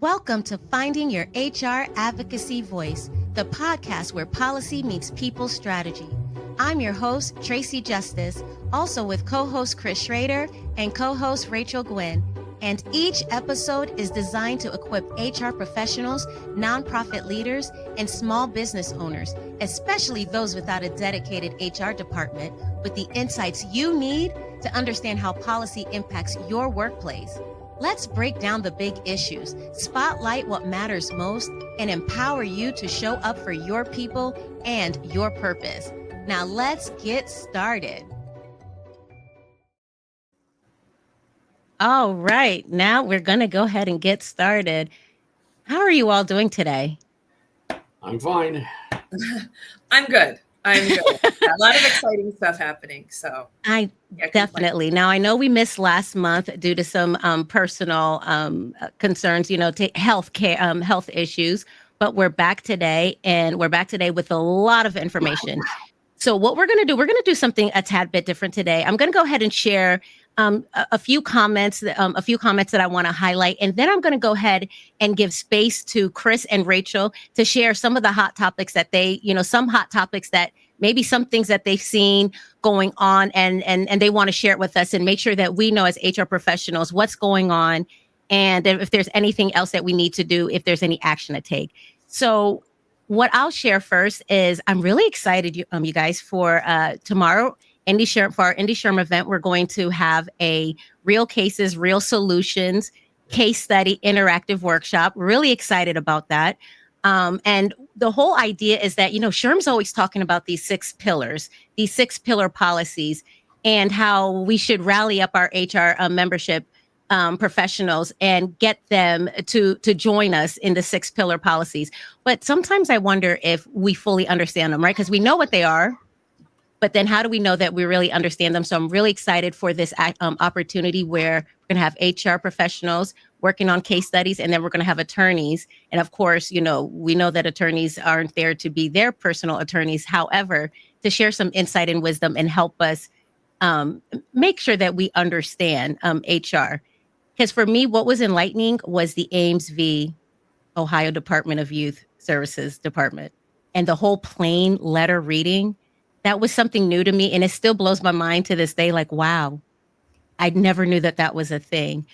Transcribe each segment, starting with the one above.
Welcome to Finding Your HR Advocacy Voice, the podcast where policy meets people strategy. I'm your host, Tracy Justice, also with co-host Chris Schrader and co-host Rachel Guin. And each episode is designed to equip HR professionals, nonprofit leaders, and small business owners, especially those without a dedicated HR department, with the insights you need to understand how policy impacts your workplace. Let's break down the big issues, spotlight what matters most, and empower you to show up for your people and your purpose. Now let's get started. All right, now we're going to go ahead and get started. How are you all doing today? I'm fine. I'm good. A lot of exciting stuff happening. So Definitely. Now, I know we missed last month due to some personal concerns, health issues, but we're back today, and we're back today with a lot of information. So what we're going to do something a tad bit different today. I'm going to go ahead and share a few comments that I want to highlight, and then I'm going to go ahead and give space to Chris and Rachel to share some of the hot topics that some hot topics that maybe some things that they've seen going on, and they want to share it with us and make sure that we know as HR professionals what's going on, and if there's anything else that we need to do, if there's any action to take. So what I'll share first is I'm really excited, you guys, for tomorrow. For our IndySHRM event, we're going to have a real cases, real solutions case study interactive workshop. Really excited about that. And the whole idea is that, SHRM's always talking about these 6 pillars, these 6 pillar policies, and how we should rally up our HR membership professionals and get them to join us in the 6 pillar policies. But sometimes I wonder if we fully understand them, right? Because we know what they are. But then how do we know that we really understand them? So I'm really excited for this opportunity where we're going to have HR professionals working on case studies, and then we're going to have attorneys. And of course, we know that attorneys aren't there to be their personal attorneys. However, to share some insight and wisdom and help us make sure that we understand HR. Because for me, what was enlightening was the Ames v. Ohio Department of Youth Services Department, and the whole plain letter reading. That was something new to me, and it still blows my mind to this day. Like, wow, I never knew that was a thing.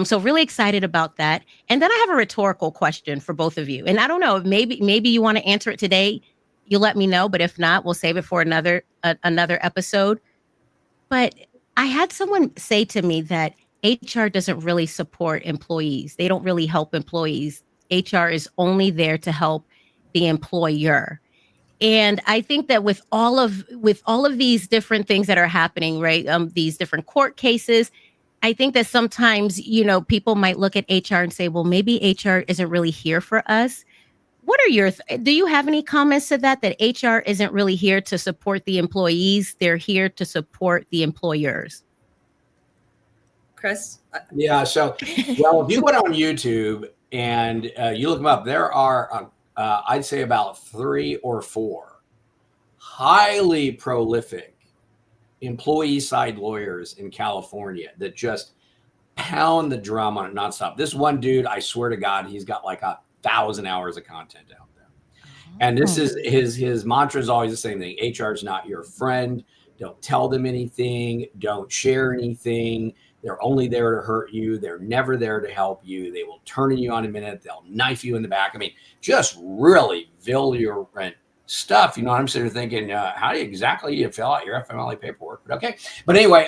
So really excited about that. And then I have a rhetorical question for both of you. And I don't know, maybe you want to answer it today. You let me know, but if not, we'll save it for another episode. But I had someone say to me that HR doesn't really support employees. They don't really help employees. HR is only there to help the employer. And I think that with all of these different things that are happening, right? These different court cases, I think that sometimes, people might look at HR and say, well, maybe HR isn't really here for us. What are do you have any comments to that HR isn't really here to support the employees? They're here to support the employers. Chris? Yeah. So, well, if you went on YouTube and you look them up, there are I'd say about 3 or 4 highly prolific employee side lawyers in California that just pound the drum on it nonstop. This one dude, I swear to God, he's got like 1,000 hours of content out there. And this is his mantra is always the same thing. HR is not your friend. Don't tell them anything. Don't share anything. They're only there to hurt you. They're never there to help you. They will turn on you in a minute. They'll knife you in the back. I mean, just really virulent stuff. I'm sitting there thinking, how do you exactly fill out your FMLA paperwork? But okay. But anyway,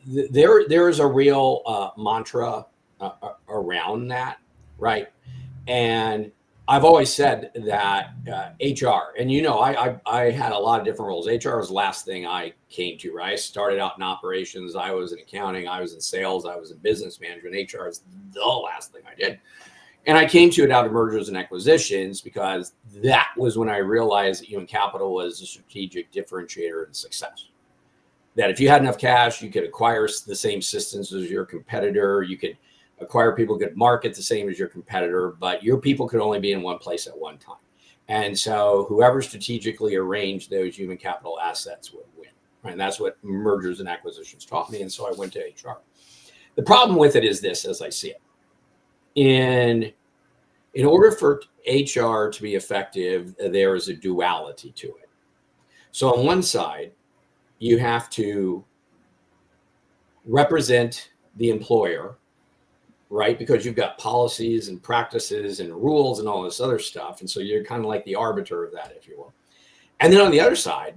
there is a real mantra around that, right? And I've always said that HR, and I had a lot of different roles. HR was the last thing I came to, right? I started out in operations. I was in accounting. I was in sales. I was in business management. HR is the last thing I did. And I came to it out of mergers and acquisitions because that was when I realized that human capital was a strategic differentiator in success. That if you had enough cash, you could acquire the same systems as your competitor. You could acquire people, could market the same as your competitor, but your people could only be in one place at one time. And so whoever strategically arranged those human capital assets would win. Right? And that's what mergers and acquisitions taught me. And so I went to HR. The problem with it is this, as I see it. In order for HR to be effective, there is a duality to it. So on one side, you have to represent the employer, right? Because you've got policies and practices and rules and all this other stuff. And so you're kind of like the arbiter of that, if you will. And then on the other side,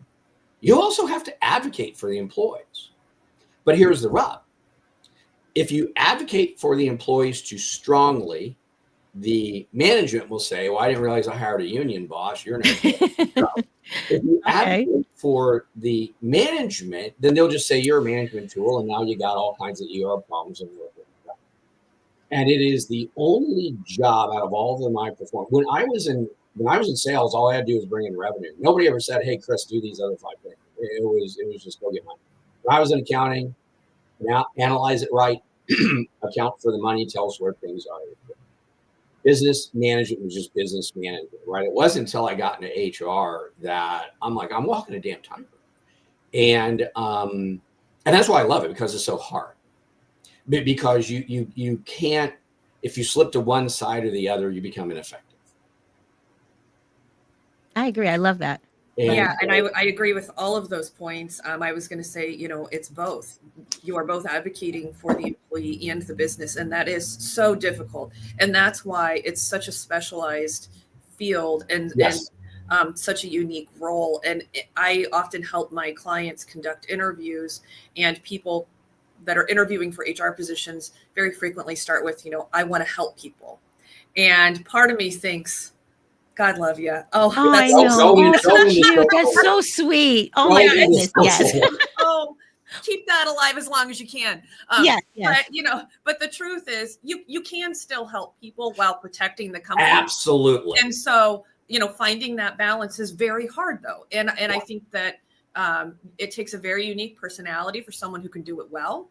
you also have to advocate for the employees. But here's the rub. If you advocate for the employees too strongly, the management will say, well, I didn't realize I hired a union boss. You're not. If you advocate for the management, then they'll just say you're a management tool, and now you got all kinds of ER problems. And it is the only job out of all of them I performed. When I was in sales, all I had to do was bring in revenue. Nobody ever said, hey, Chris, do these other 5 things. It was just go get money. When I was in accounting, now analyze it right, account for the money, tell us where things are. Business management was just business management, right? It wasn't until I got into HR that I'm like, I'm walking a damn tightrope. And that's why I love it, because it's so hard. Because you can't, if you slip to one side or the other, you become ineffective. I agree. I love that. And I agree with all of those points. I was going to say, it's both. You are both advocating for the employee and the business, and that is so difficult. And that's why it's such a specialized field and such a unique role. And I often help my clients conduct interviews, and people that are interviewing for HR positions very frequently start with, I want to help people. And part of me thinks, God love you. Oh, I know. That's so cute. That's so sweet. Oh my goodness. Yes. Oh, keep that alive as long as you can. Yes. But the truth is you can still help people while protecting the company. Absolutely. And so, finding that balance is very hard though. And I think that it takes a very unique personality for someone who can do it well,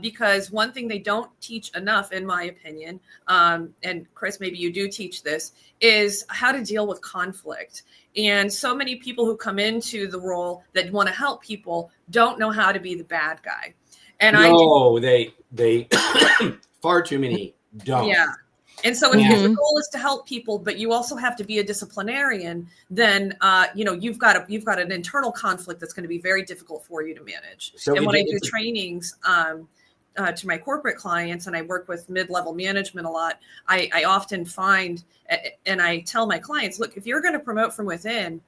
because one thing they don't teach enough, in my opinion, and Chris, maybe you do teach this, is how to deal with conflict. And so many people who come into the role that want to help people don't know how to be the bad guy. And they far too many don't. Yeah. And so if your goal is to help people, but you also have to be a disciplinarian, then you've got an internal conflict that's going to be very difficult for you to manage. So and when I do trainings to my corporate clients, and I work with mid-level management a lot, I often find, and I tell my clients, look, if you're going to promote from within,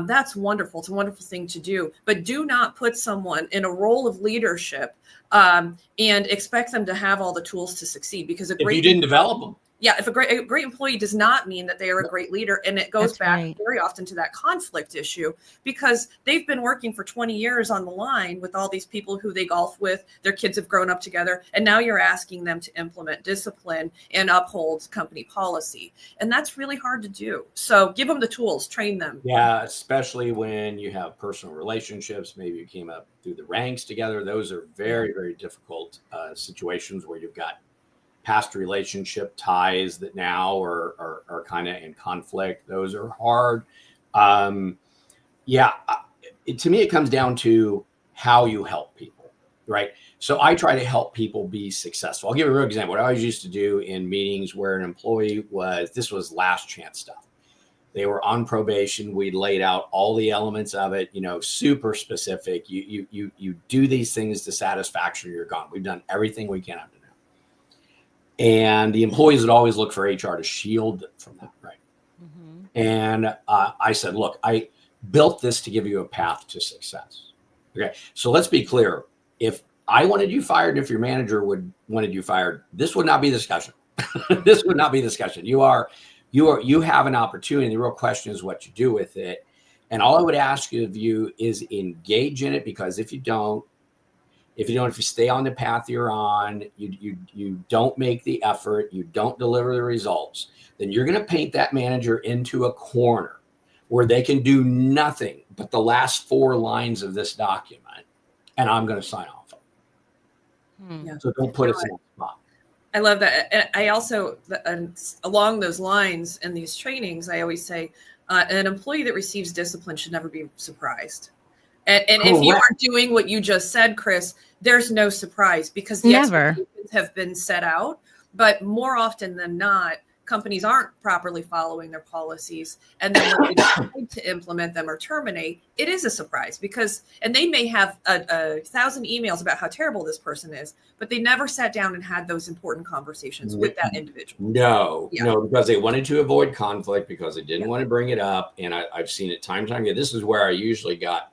that's wonderful. It's a wonderful thing to do, but do not put someone in a role of leadership and expect them to have all the tools to succeed, because if you didn't develop them. Yeah, if a great employee does not mean that they are a great leader. And it goes back very often to that conflict issue, because they've been working for 20 years on the line with all these people who they golf with. Their kids have grown up together. And now you're asking them to implement discipline and uphold company policy. And that's really hard to do. So give them the tools, train them. Yeah, especially when you have personal relationships. Maybe you came up through the ranks together. Those are very, very difficult situations where you've got past relationship ties that now are kind of in conflict. Those are hard. To me, it comes down to how you help people, right? So I try to help people be successful. I'll give you a real example. What I always used to do in meetings where an employee this was last chance stuff. They were on probation. We laid out all the elements of it, super specific. You do these things to satisfaction, you're gone. We've done everything we can up to now. And the employees would always look for HR to shield them from that, right? Mm-hmm. And I said, look, I built this to give you a path to success. Okay, so let's be clear. If I wanted you fired, if your manager wanted you fired, this would not be discussion. This would not be discussion. You have an opportunity. The real question is what you do with it. And all I would ask of you is engage in it, because if you stay on the path you're on, you don't make the effort, you don't deliver the results, then you're going to paint that manager into a corner where they can do nothing but the last 4 lines of this document, and I'm going to sign off on it. So don't put us in that spot. I love that. And I also, along those lines in these trainings, I always say an employee that receives discipline should never be surprised. And if you are doing what you just said, Chris, there's no surprise because the expectations have been set out. But more often than not, companies aren't properly following their policies. And then when they decide to implement them or terminate, it is a surprise and they may have a 1,000 emails about how terrible this person is, but they never sat down and had those important conversations with that individual. No, because they wanted to avoid conflict, because they didn't want to bring it up. And I've seen it time and time again. This is where I usually got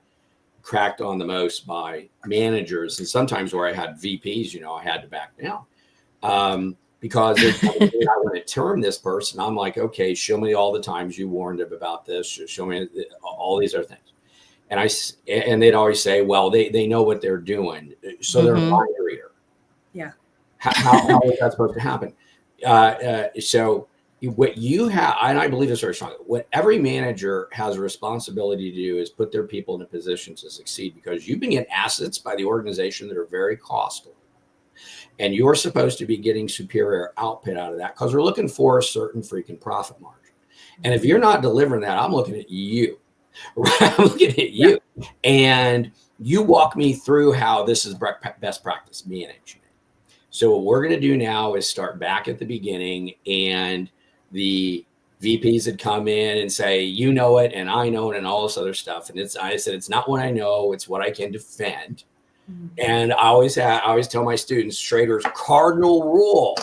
cracked on the most by managers, and sometimes where I had VPs, I had to back down. Because I want to term this person. I'm like, okay, show me all the times you warned them about this. Show me all these other things. And they'd always say, well, they know what they're doing. So they're a mind reader. Yeah. How is that supposed to happen? So what you have, and I believe this very strongly, what every manager has a responsibility to do is put their people in a position to succeed, because you've been getting assets by the organization that are very costly. And you're supposed to be getting superior output out of that, because we're looking for a certain freaking profit margin. And if you're not delivering that, I'm looking at you. I'm looking at you. Yeah. And you walk me through how this is best practice management. So what we're going to do now is start back at the beginning, and the VPs would come in and say, you know it, and I know it, and all this other stuff. And I said, it's not what I know, it's what I can defend. And I always tell my students, Schrader's cardinal rule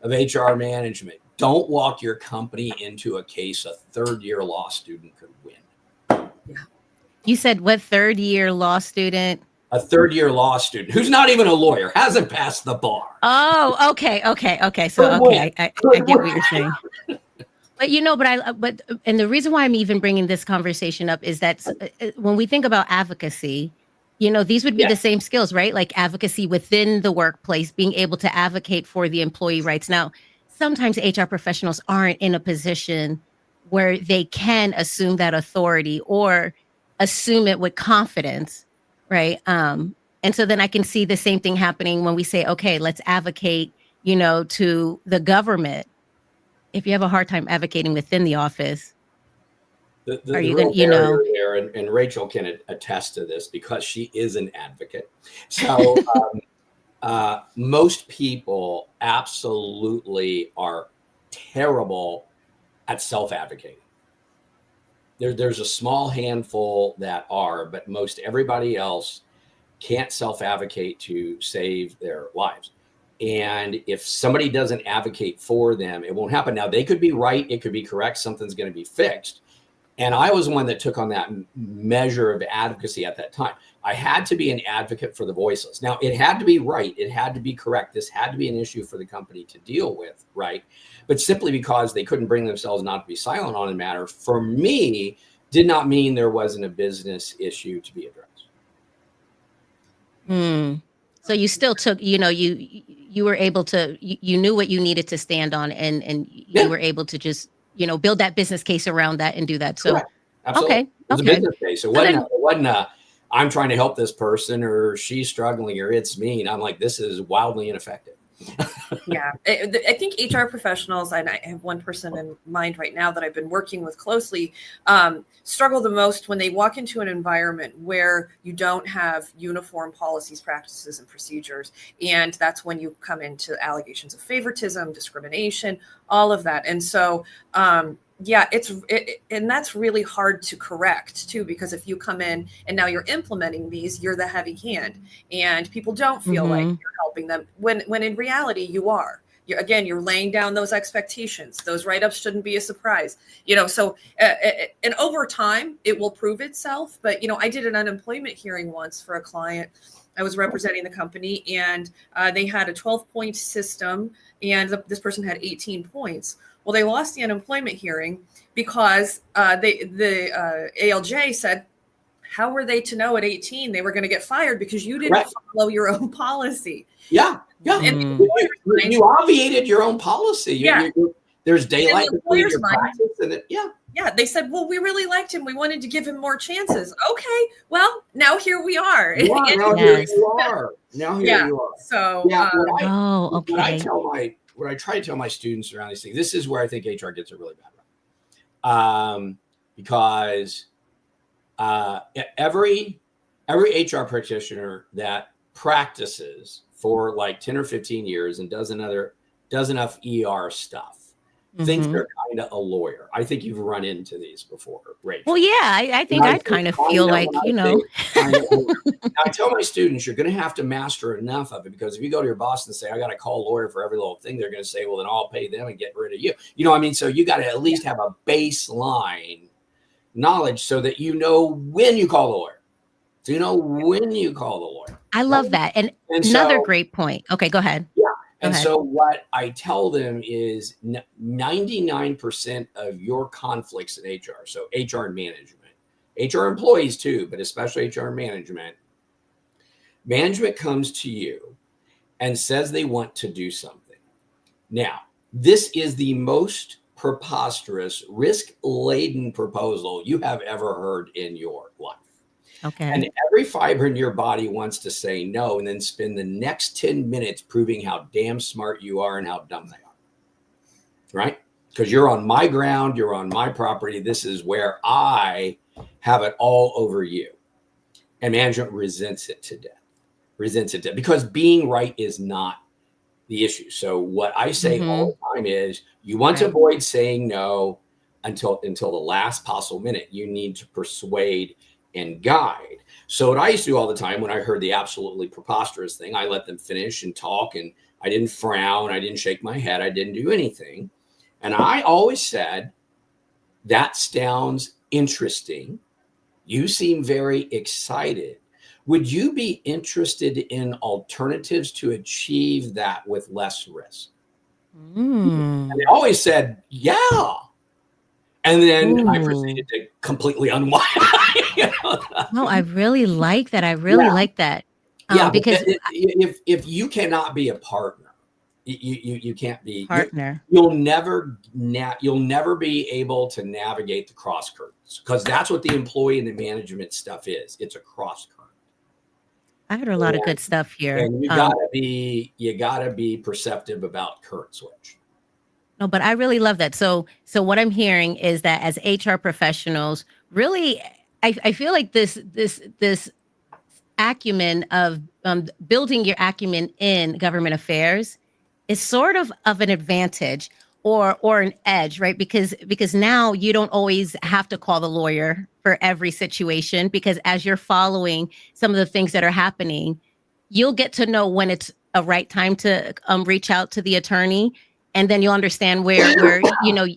of HR management: don't walk your company into a case a third-year law student could win. Yeah. You said what third-year law student? A third-year law student who's not even a lawyer, hasn't passed the bar. Oh, okay. So, okay, I get what you're saying. But and the reason why I'm even bringing this conversation up is that when we think about advocacy, these would be the same skills, right? Like advocacy within the workplace, being able to advocate for the employee rights. Now, sometimes HR professionals aren't in a position where they can assume that authority or assume it with confidence, right? And so then I can see the same thing happening when we say, okay, let's advocate, to the government. If you have a hard time advocating within the office, are you going to, there, and Rachel can attest to this because she is an advocate. So most people absolutely are terrible at self-advocating. There's a small handful that are, but most everybody else can't self-advocate to save their lives. And if somebody doesn't advocate for them, it won't happen. Now, they could be right, it could be correct, something's going to be fixed. And I was the one that took on that measure of advocacy at that time. I had to be an advocate for the voiceless. Now, it had to be right. It had to be correct. This had to be an issue for the company to deal with, right? But simply because they couldn't bring themselves not to be silent on the matter, for me, did not mean there wasn't a business issue to be addressed. So you still took, you were able to, you knew what you needed to stand on, and you were able to just, build that business case around that and do that. So, absolutely. It was a business case. It wasn't I'm trying to help this person, or she's struggling, or it's me. I'm like, this is wildly ineffective. Yeah. I think HR professionals, and I have one person in mind right now that I've been working with closely, struggle the most when they walk into an environment where you don't have uniform policies, practices, and procedures. And that's when you come into allegations of favoritism, discrimination, all of that. And so, and that's really hard to correct too, because if you come in and now you're implementing these, you're the heavy hand, and people don't feel like you're helping them when in reality you are. You're laying down those expectations. Those write-ups shouldn't be a surprise, so and over time it will prove itself. But I did an unemployment hearing once for a client. I was representing the company, and they had a 12-point system, and this person had 18 points. Well, they lost the unemployment hearing because the ALJ said, how were they to know at 18 they were going to get fired because you didn't follow your own policy? Yeah. And you obviated your own policy. There's daylight between your practice and it. Yeah, they said, well, we really liked him. We wanted to give him more chances. Okay, well, now here we are. Now here you are. So, what I try to tell my students around these things, this is where I think HR gets it really bad, because every every HR practitioner that practices for like 10 or 15 years and does enough ER stuff thinks they're kind of a lawyer. I think you've run into these before, Rachel. Well, yeah, I think I'd kind of feel like, I tell my students, you're going to have to master enough of it, because if you go to your boss and say, I got to call a lawyer for every little thing, they're going to say, well, then I'll pay them and get rid of you. You know what I mean? So you got to at least have a baseline knowledge so that you know when you call the lawyer. So you know when you call the lawyer. I love that. And another great point. Okay, go ahead. Yeah. And so what I tell them is 99% of your conflicts in HR, so HR management, HR employees too, but especially HR management comes to you and says they want to do something. Now, this is the most preposterous, risk-laden proposal you have ever heard in your life. Okay. And every fiber in your body wants to say no and then spend the next 10 minutes proving how damn smart you are and how dumb they are. Right? Because you're on my ground, you're on my property. This is where I have it all over you. And management resents it to death. Because being right is not the issue. So what I say all the time is, you want to avoid saying no until the last possible minute. You need to persuade and guide. So what I used to do all the time when I heard the absolutely preposterous thing, I let them finish and talk, and I didn't frown, I didn't shake my head, I didn't do anything. And I always said, that sounds interesting. You seem very excited. Would you be interested in alternatives to achieve that with less risk? And they always said, yeah. And then I proceeded to completely unwind. No, I really like that. I really like that. Because if you cannot be a partner, you can't be partner. You'll never be able to navigate the cross currents, because that's what the employee and the management stuff is. It's a cross current. I heard a lot of good stuff here. And you gotta be perceptive about current switch. No, but I really love that. So what I'm hearing is that as HR professionals, really, I feel like this acumen of building your acumen in government affairs is sort of an advantage or an edge, right? Because now you don't always have to call the lawyer for every situation, because as you're following some of the things that are happening, you'll get to know when it's a right time to reach out to the attorney. And then you'll understand where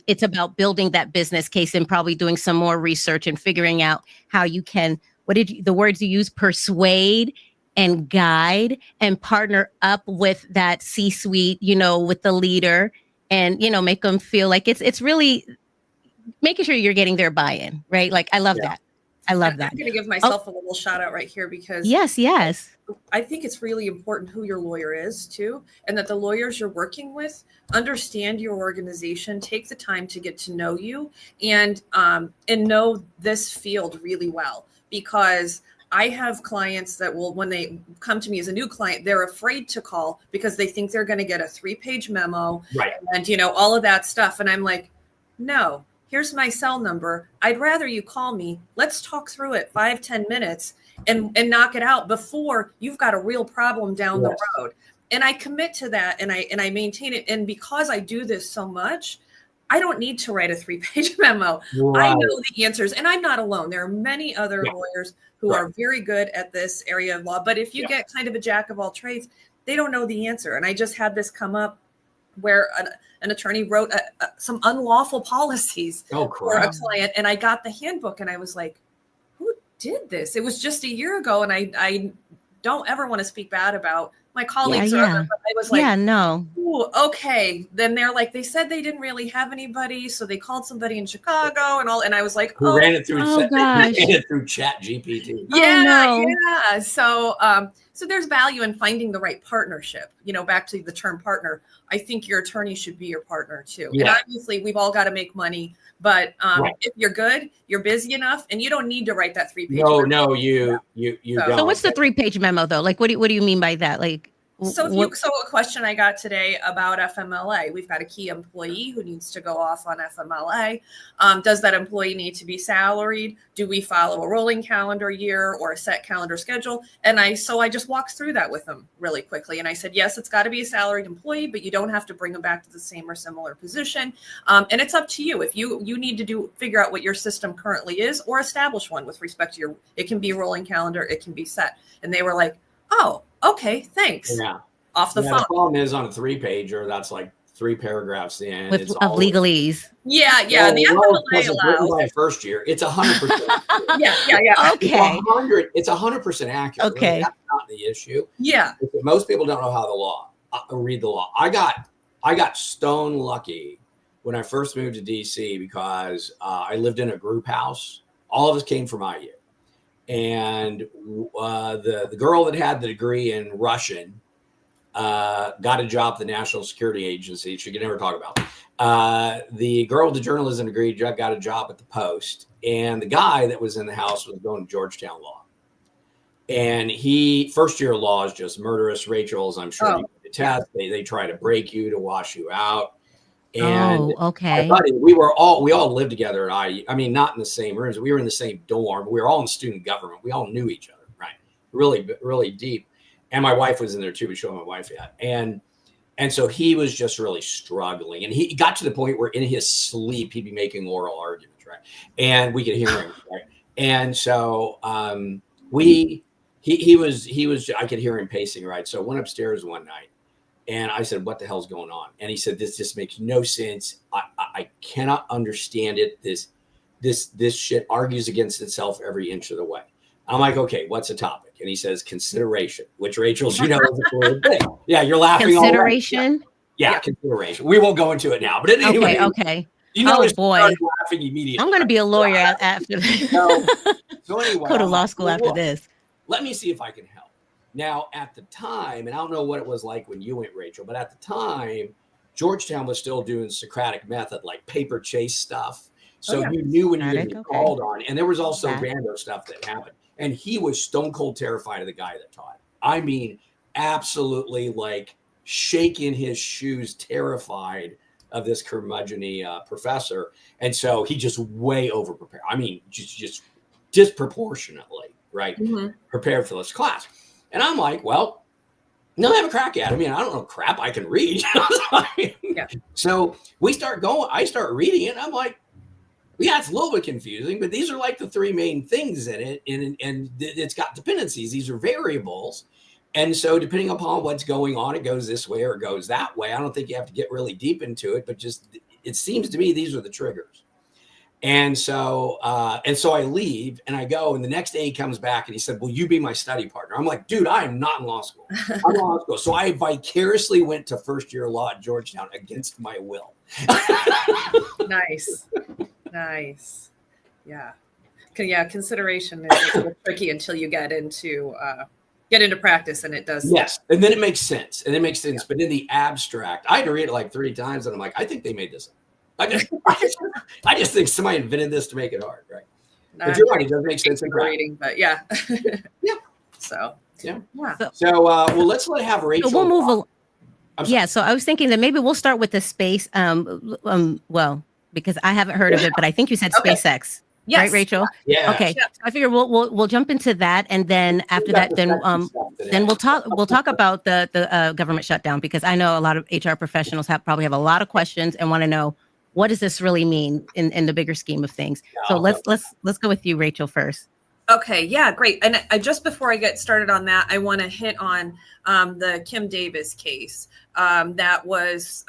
it's about building that business case and probably doing some more research and figuring out how you can, the words you use, persuade and guide and partner up with that C-suite, with the leader, and, make them feel like it's really making sure you're getting their buy-in, right? Like, I love that. I love that. I'm going to give myself a little shout out right here, because yes. I think it's really important who your lawyer is too, and that the lawyers you're working with understand your organization, take the time to get to know you, and know this field really well. Because I have clients that will, when they come to me as a new client, they're afraid to call because they think they're going to get a 3-page memo, right? And all of that stuff. And I'm like, no. Here's my cell number. I'd rather you call me. Let's talk through it 5-10 minutes and knock it out before you've got a real problem down the road. And I commit to that, and I maintain it. And because I do this so much, I don't need to write a 3-page memo. Right. I know the answers, and I'm not alone. There are many other lawyers who are very good at this area of law. But if you get kind of a jack of all trades, they don't know the answer. And I just had this come up where an attorney wrote some unlawful policies for a client, and I got the handbook, and I was like, who did this? It was just a year ago, and I don't ever want to speak bad about my colleagues or other, but I was like, ooh, okay. Then they're like, they said they didn't really have anybody, so they called somebody in Chicago and I was like, who ran it through Chat GPT. Yeah. So there's value in finding the right partnership. Back to the term partner. I think your attorney should be your partner too. Yeah. And obviously we've all got to make money, but if you're good, you're busy enough, and you don't need to write that 3-page memo. No, you don't. So what's the 3-page memo though? Like, what do you mean by that? Like, So a question I got today about FMLA. We've got a key employee who needs to go off on FMLA. Does that employee need to be salaried? Do we follow a rolling calendar year or a set calendar schedule? And I just walked through that with him really quickly. And I said, yes, it's got to be a salaried employee, but you don't have to bring them back to the same or similar position. And it's up to you. If you need to figure out what your system currently is or establish one with respect to it can be rolling calendar, it can be set. And they were like, oh, okay, thanks. Yeah. Off the phone. The problem is on a 3-pager, that's like 3 paragraphs in. Of legalese. Yeah. Well, The FMLA allows. By first year, it's 100%. Yeah. Okay. It's 100% accurate. Okay. Really. That's not the issue. Yeah. Most people don't know how read the law. I got stone lucky when I first moved to DC because I lived in a group house. All of us came from IU. And the girl that had the degree in Russian got a job at the National Security Agency. She could never talk about. The girl with the journalism degree got a job at the Post. And the guy that was in the house was going to Georgetown Law. And first year law is just murderous. Rachel, as I'm sure you can attest, they try to break you to wash you out. And okay. We all lived together at IU. I mean, not in the same rooms. We were in the same dorm. We were all in student government. We all knew each other, right? Really, really deep. And my wife was in there too. We showed my wife yet. And so he was just really struggling. And he got to the point where in his sleep, he'd be making oral arguments, right? And we could hear him, right? And so he was, I could hear him pacing, right? So I went upstairs one night. And I said, what the hell's going on? And he said, this just makes no sense. I cannot understand it. This shit argues against itself every inch of the way. I'm like, okay, what's the topic? And he says, consideration, which Rachel's, is a weird thing. Yeah, you're laughing. Consideration? Yeah, consideration. We won't go into it now. But anyway. Okay. You know, boy. Laughing immediately. I'm going to be a lawyer after this. So anyway. Go to law school after this. Let me see if I can help. Now, at the time, and I don't know what it was like when you went, Rachel, but at the time, Georgetown was still doing Socratic method, like paper chase stuff. So you knew when you get called on. And there was also random stuff that happened. And he was stone cold terrified of the guy that taught. I mean, absolutely like shaking his shoes, terrified of this curmudgeon-y professor. And so he just way over prepared. I mean, just disproportionately, right? Mm-hmm. Prepared for this class. And I'm like, well, no, have a crack at it. I mean, I don't know crap I can read. So we start going, I start reading it. And I'm like, yeah, it's a little bit confusing, but these are like the 3 main things in it. And it's got dependencies. These are variables. And so depending upon what's going on, it goes this way or it goes that way. I don't think you have to get really deep into it, but just, it seems to me, these are the triggers. And so I leave and I go, and the next day he comes back and he said, will you be my study partner? I'm like, dude, I am not in law school. I'm in law school. So I vicariously went to first year law at Georgetown against my will. Nice. Yeah. Consideration is tricky until you get into practice, and it does. Yes. And then it makes sense. But in the abstract, I had to read it like 3 times and I'm like, I think they made this up. I just think somebody invented this to make it hard, right? But you're right, it does make sense in reading, but yeah. Yeah. So yeah. So well, let's have Rachel. So we'll move along. Yeah. So I was thinking that maybe we'll start with the space. Well, because I haven't heard of it, but I think you said SpaceX. Yes. Right, Rachel? Yeah. Okay. So I figure we'll jump into that, and then after that, then we'll talk about the government shutdown, because I know a lot of HR professionals probably have a lot of questions and want to know, what does this really mean in the bigger scheme of things? So let's go with you, Rachel, first. Okay, yeah, great. And just before I get started on that, I want to hit on the Kim Davis case that was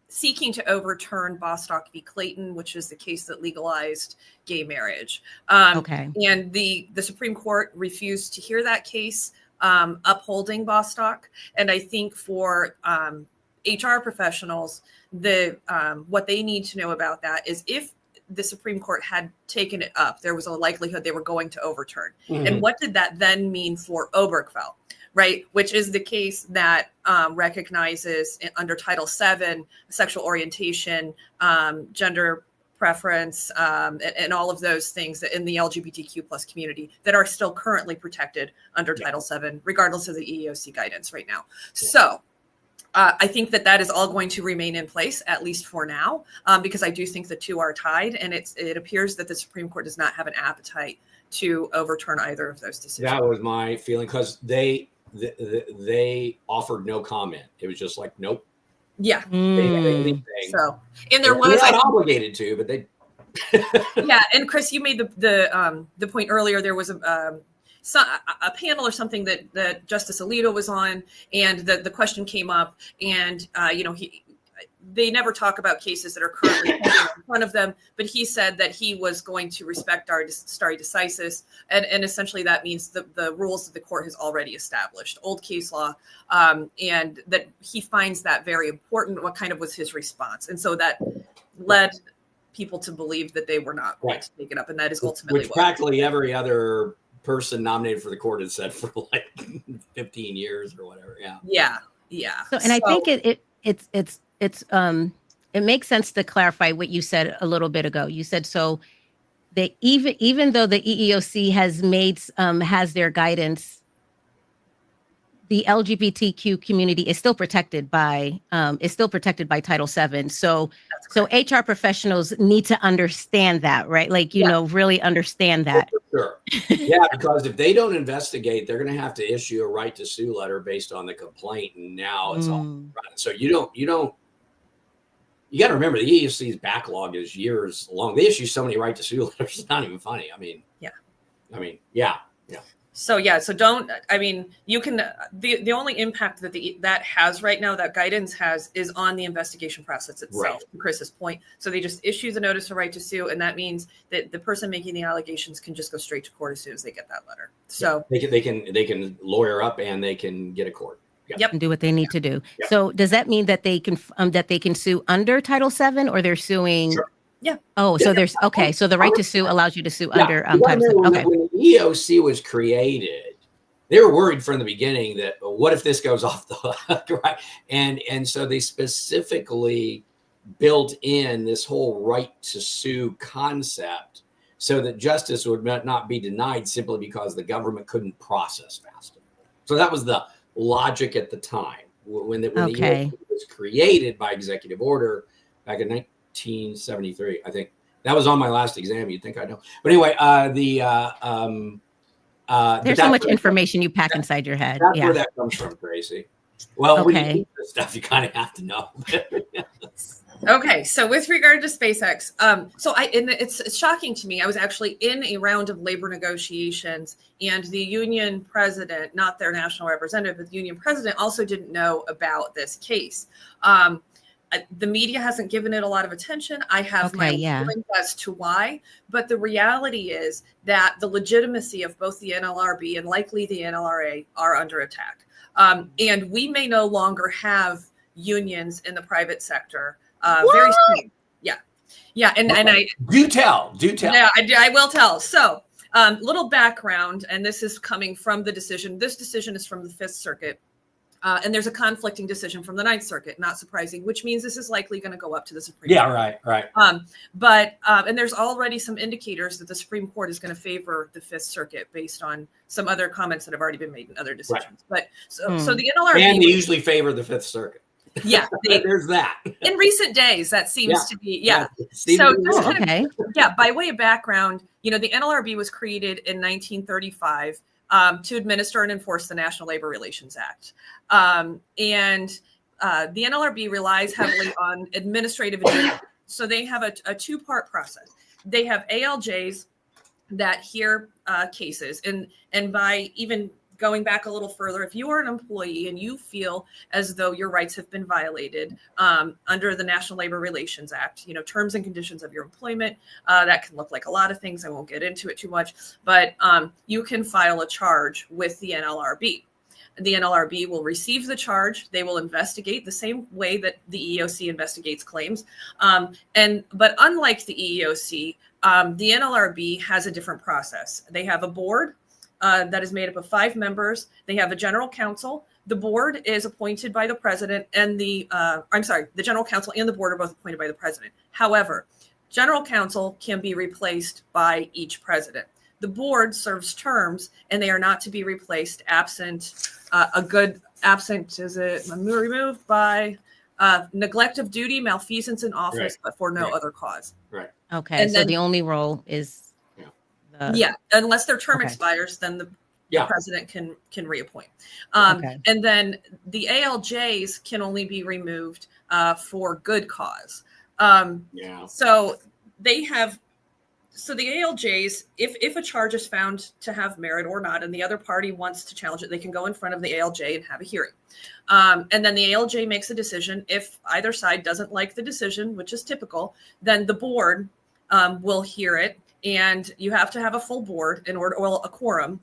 seeking to overturn Bostock v. Clayton, which is the case that legalized gay marriage. And the Supreme Court refused to hear that case, upholding Bostock. And I think for HR professionals, what they need to know about that is if the Supreme Court had taken it up, there was a likelihood they were going to overturn. Mm-hmm. And what did that then mean for Obergefell, right? Which is the case that recognizes under Title VII, sexual orientation, gender preference, and all of those things that in the LGBTQ plus community that are still currently protected under Title VII, regardless of the EEOC guidance right now. So I think that is all going to remain in place, at least for now, because I do think the two are tied, and it appears that the Supreme Court does not have an appetite to overturn either of those decisions. That was my feeling, because they offered no comment. It was just like, nope. Yeah. So, and there was not obligated to, but they. Yeah, and Chris, you made the point earlier. There was a panel or something that Justice Alito was on, and the question came up, and they never talk about cases that are currently in front of them, but he said that he was going to respect our stare decisis, and essentially that means the rules that the court has already established, old case law, and that he finds that very important. What kind of was his response? And so that led people to believe that they were not going to take it up, and that is ultimately which practically every other person nominated for the court has said for like 15 years or whatever. Yeah. So, and I think it makes sense to clarify what you said a little bit ago. You said, so that even though the EEOC has their guidance, the LGBTQ community is still protected by Title VII. So HR professionals need to understand that, right? Like, really understand that. Sure. Yeah, because if they don't investigate, they're going to have to issue a right to sue letter based on the complaint. And now it's all running. So you got to remember, the EEOC's backlog is years long. They issue so many right to sue letters. It's not even funny. So you can, the only impact that has right now, that guidance has, is on the investigation process itself, to Chris's point. So they just issue the notice of right to sue, and that means that the person making the allegations can just go straight to court as soon as they get that letter. So they can lawyer up, and they can get a court. Yep. And do what they need to do. Yep. So does that mean that they can sue under Title VII, or they're suing? Sure. Yeah. Oh, so there's so the right to sue allows you to sue under Title VII. Okay. When the EEOC was created, they were worried from the beginning that what if this goes off the hook, right? And so they specifically built in this whole right to sue concept so that justice would not be denied simply because the government couldn't process fast enough. So that was the logic at the time when the EEOC was created by executive order back in 1973. I think that was on my last exam. You'd think I know, but anyway, there's so much information you pack inside your head. That's where that comes from, Tracy. Well, when you do this stuff, you kind of have to know. Okay, so with regard to SpaceX, it's shocking to me. I was actually in a round of labor negotiations, and the union president, not their national representative, but the union president also didn't know about this case. The media hasn't given it a lot of attention. I have my feelings as to why, but the reality is that the legitimacy of both the NLRB and likely the NLRA are under attack. And we may no longer have unions in the private sector. Very soon. Yeah. And I do tell. Yeah, I will tell. So little background, and this is coming from the decision. This decision is from the Fifth Circuit. And there's a conflicting decision from the Ninth Circuit, not surprising, which means this is likely going to go up to the Supreme Court. Yeah, right. And there's already some indicators that the Supreme Court is going to favor the Fifth Circuit based on some other comments that have already been made in other decisions. But so the NLRB, and they usually favor the Fifth Circuit. Yeah, there's that. In recent days, that seems to be So by way of background, the NLRB was created in 1935. To administer and enforce the National Labor Relations Act. And the NLRB relies heavily on administrative adjudication. So they have a two-part process. They have ALJs that hear cases. And by even going back a little further, if you are an employee and you feel as though your rights have been violated under the National Labor Relations Act, terms and conditions of your employment, that can look like a lot of things. I won't get into it too much, but you can file a charge with the NLRB. The NLRB will receive the charge. They will investigate the same way that the EEOC investigates claims. But unlike the EEOC, the NLRB has a different process. They have a board that is made up of 5 members. They have a general counsel. The board is appointed by the president, and the general counsel and the board are both appointed by the president. However, General counsel can be replaced by each president. The board serves terms, and they are not to be replaced absent removed by neglect of duty, malfeasance in office, Right. but for no other cause. Right. Okay. And So then- the only role is. Unless their term Okay. expires, then the president can reappoint. Okay. And then the ALJs can only be removed for good cause. So they have. So the ALJs, if a charge is found to have merit or not, and the other party wants to challenge it, they can go in front of the ALJ and have a hearing. And then the ALJ makes a decision. If either side doesn't like the decision, which is typical, then the board will hear it. And you have to have a full board in order, well, a quorum.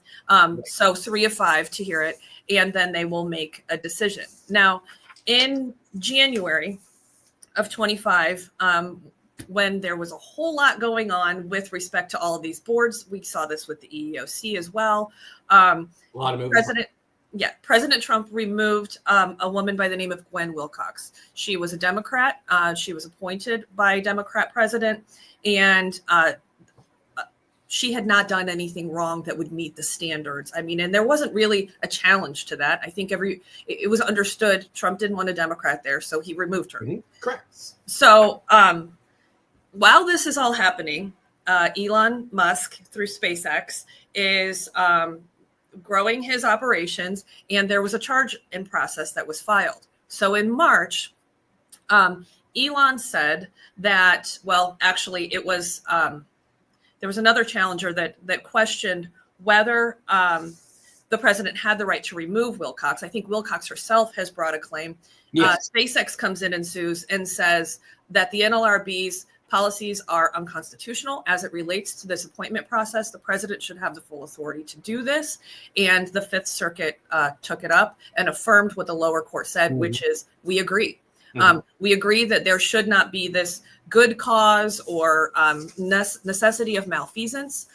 So 3 of 5 to hear it. And then they will make a decision. Now, in January of 25, when there was a whole lot going on with respect to all of these boards, we saw this with the EEOC as well. A lot of movement. President Trump removed a woman by the name of Gwen Wilcox. She was a Democrat. She was appointed by a Democrat president, and she had not done anything wrong that would meet the standards. I mean, and there wasn't really a challenge to that. I think it was understood Trump didn't want a Democrat there, so he removed her. Mm-hmm. Correct. So while this is all happening, Elon Musk through SpaceX is growing his operations, and there was a charge in process that was filed. So in March, Elon said that, well, actually it was, there was another challenger that questioned whether the president had the right to remove Wilcox. I think Wilcox herself has brought a claim. Yes. SpaceX comes in and sues and says that the NLRB's policies are unconstitutional as it relates to this appointment process. The president should have the full authority to do this. And the Fifth Circuit took it up and affirmed what the lower court said, which is we agree. We agree that there should not be this good cause or necessity of malfeasance.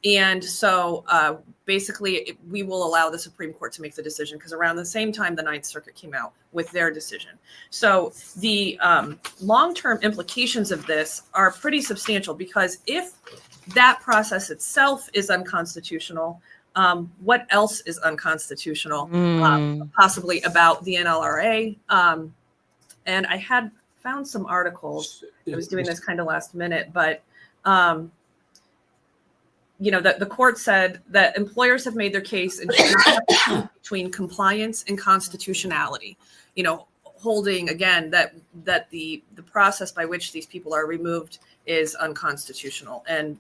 And so basically, we will allow the Supreme Court to make the decision, because around the same time, the Ninth Circuit came out with their decision. So the long-term implications of this are pretty substantial, because if that process itself is unconstitutional, what else is unconstitutional, possibly about the NLRA? And I had found some articles. I was doing this kind of last minute, but the court said that employers have made their case in between compliance and constitutionality, holding again that the process by which these people are removed is unconstitutional, and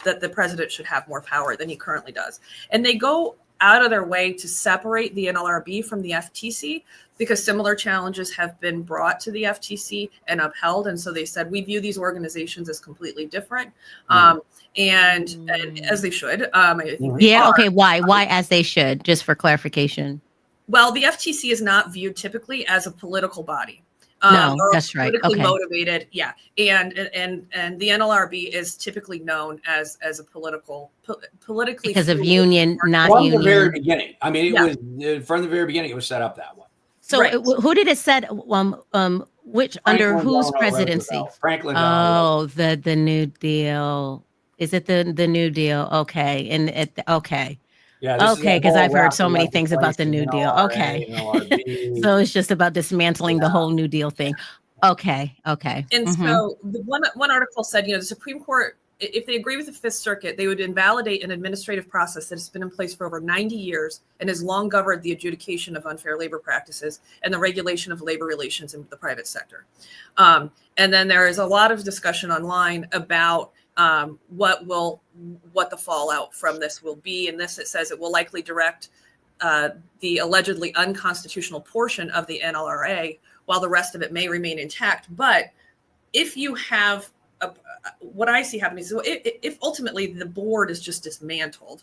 that the president should have more power than he currently does. And they go out of their way to separate the NLRB from the FTC, because similar challenges have been brought to the FTC and upheld. And so they said, we view these organizations as completely different. And as they should. I think they are. Okay. Why as they should, just for clarification? Well, the FTC is not viewed typically as a political body. No, that's right. Politically Okay. motivated. Yeah. And the NLRB is typically known as a politically, because of union, not from union. the very beginning. I mean, it was from the very beginning. It was set up that way. So Right. who did it set? Which under whose presidency? Franklin. Oh, the New Deal. Is it the New Deal? Okay, and okay. Yeah. Okay, because I've heard so many things about the New Deal. Okay. So it's just about dismantling the whole New Deal thing. Okay. And so the one article said, the Supreme Court, if they agree with the Fifth Circuit, they would invalidate an administrative process that has been in place for over 90 years and has long governed the adjudication of unfair labor practices and the regulation of labor relations in the private sector. And then there is a lot of discussion online about what the fallout from this will be. And this, it says it will likely direct the allegedly unconstitutional portion of the NLRA, while the rest of it may remain intact. But if you have what I see happening is if ultimately the board is just dismantled,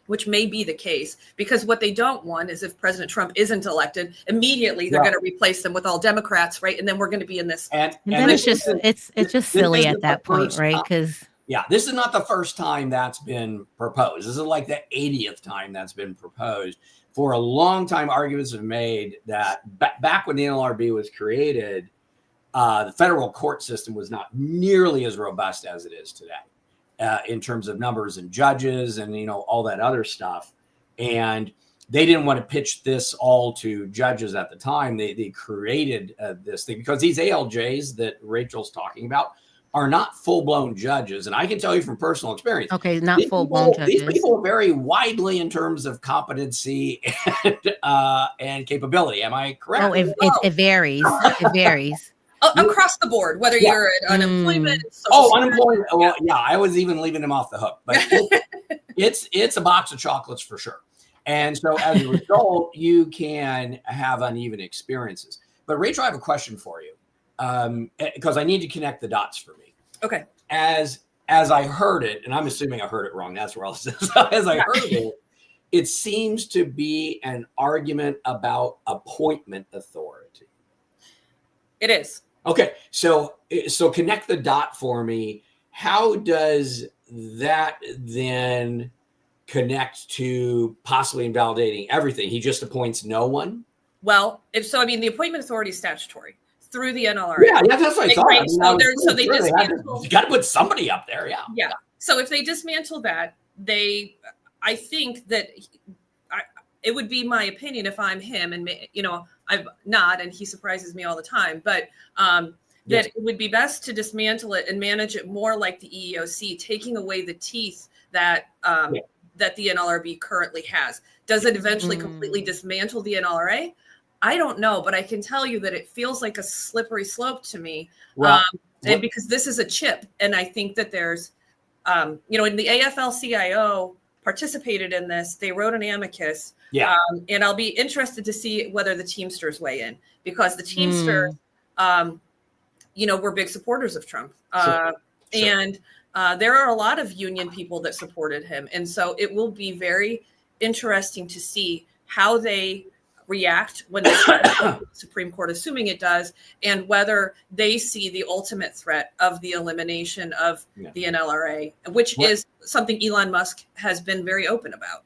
which may be the case, because what they don't want is, if President Trump isn't elected, immediately they're going to replace them with all Democrats, right? And then we're going to be in this. And then it's just silly at that point, right? Because this is not the first time that's been proposed. This is like the 80th time that's been proposed. For a long time, arguments have made that back when the NLRB was created, the federal court system was not nearly as robust as it is today in terms of numbers and judges and, all that other stuff. And they didn't want to pitch this all to judges at the time. They created this thing because these ALJs that Rachel's talking about are not full-blown judges. And I can tell you from personal experience. Okay, not full-blown judges. These people vary widely in terms of competency and capability. Am I correct? Oh, it varies. It varies. Across the board, whether you're at unemployment. Unemployment. Well, yeah, I was even leaving them off the hook. But it's a box of chocolates for sure. And so as a result, you can have uneven experiences. But Rachel, I have a question for you. Because I need to connect the dots for me. Okay. As I heard it, and I'm assuming I heard it wrong. That's where I'll say. So as I heard it, it seems to be an argument about appointment authority. It is. Okay. So connect the dot for me. How does that then connect to possibly invalidating everything? He just appoints no one? Well, the appointment authority is statutory through the NLRA. Yeah, that's what I thought. Right? So they dismantle. You got to put somebody up there. Yeah. Yeah. So if they dismantle that, I think that it would be my opinion if I'm him, and I'm not, and he surprises me all the time, but that it would be best to dismantle it and manage it more like the EEOC, taking away the teeth that that the NLRB currently has. Does it eventually completely dismantle the NLRA? I don't know, but I can tell you that it feels like a slippery slope to me. And because this is a chip, and I think that there's, in the AFL-CIO participated in this. They wrote an amicus. Yeah. And I'll be interested to see whether the Teamsters weigh in, because the Teamsters, were big supporters of Trump. And there are a lot of union people that supported him. And so it will be very interesting to see how they react when the Supreme Court, assuming it does, and whether they see the ultimate threat of the elimination of the NLRA, which is something Elon Musk has been very open about.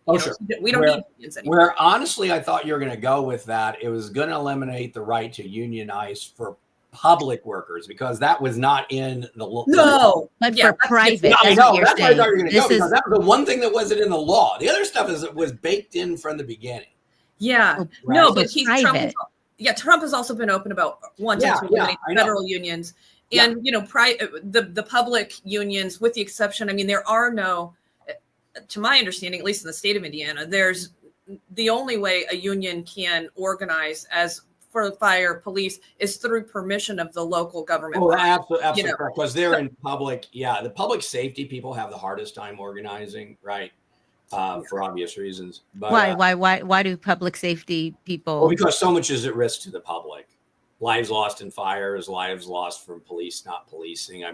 We don't need unions anymore. Where honestly, I thought you were going to go with that. It was going to eliminate the right to unionize for public workers, because that was not in the law. No, but for private. I know. That's where I thought you were going to go, because that was the one thing that wasn't in the law. The other stuff was baked in from the beginning. Yeah, right. No, but Trump has also been open about wanting to eliminate federal unions, and the public unions, with the exception. There are no, to my understanding, at least in the state of Indiana, there's the only way a union can organize as for fire, police is through permission of the local government. Oh, absolutely correct. Because they're in public. Yeah, the public safety people have the hardest time organizing, right? For obvious reasons. But, why do public safety people? Well, because so much is at risk to the public. Lives lost in fires, lives lost from police not policing.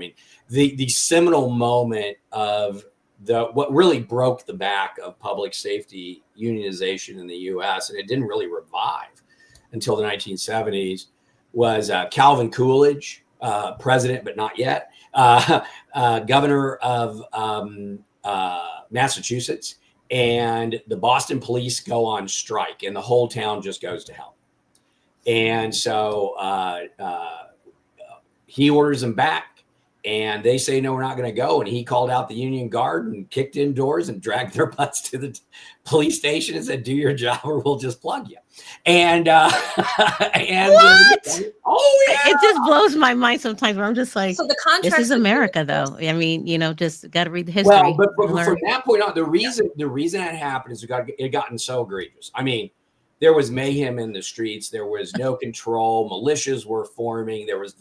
The seminal moment of what really broke the back of public safety unionization in the U.S., and it didn't really revive until the 1970s, was Calvin Coolidge, president but not yet, governor of Massachusetts. And the Boston police go on strike, and the whole town just goes to hell. And so he orders them back, and they say, no, we're not going to go. And he called out the Union Guard and kicked in doors and dragged their butts to the police station and said, do your job or we'll just plug you. And what? It just blows my mind sometimes, where I'm just like, so this is America, though. Just got to read the history. Well, but from that point on, the reason it happened is it gotten so egregious. There was mayhem in the streets. There was no control. Militias were forming. There was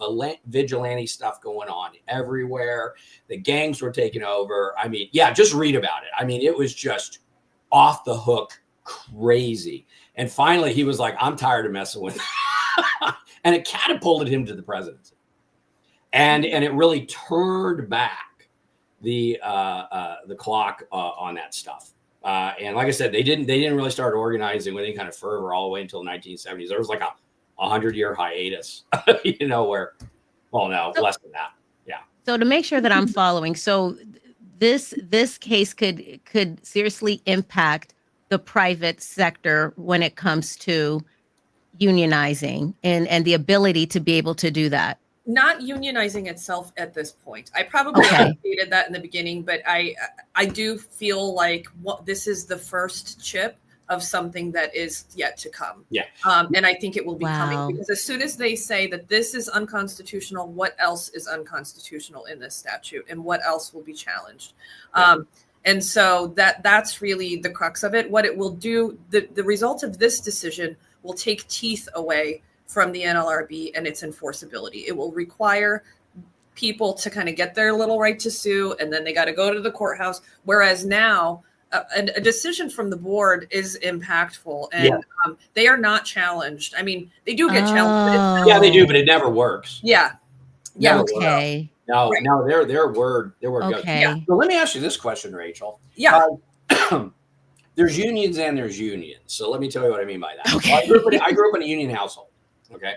vigilante stuff going on everywhere. The gangs were taking over. Just read about it. It was just off the hook crazy. And finally, he was like, I'm tired of messing with it. And it catapulted him to the presidency. And it really turned back the clock on that stuff. And like I said, they didn't really start organizing with any kind of fervor all the way until the 1970s. There was like a 100-year hiatus, where, less than that. Yeah. So to make sure that I'm following, so this case could seriously impact the private sector when it comes to unionizing and the ability to be able to do that. Not unionizing itself at this point. I probably stated that in the beginning, but I do feel like this is the first chip of something that is yet to come. Yeah. And I think it will be coming, because as soon as they say that this is unconstitutional, what else is unconstitutional in this statute, and what else will be challenged? And so that's really the crux of it. What it will do, the result of this decision will take teeth away from the NLRB and its enforceability. It will require people to kind of get their little right to sue, and then they got to go to the courthouse. Whereas now, a decision from the board is impactful, and they are not challenged. I mean, they do get challenged. Yeah, they do, but it never works. Yeah. Yeah. Okay. No, their word goes. Yeah. So let me ask you this question, Rachel. Yeah. There's unions and there's unions. So let me tell you what I mean by that. Okay. So I grew up in a union household. Okay.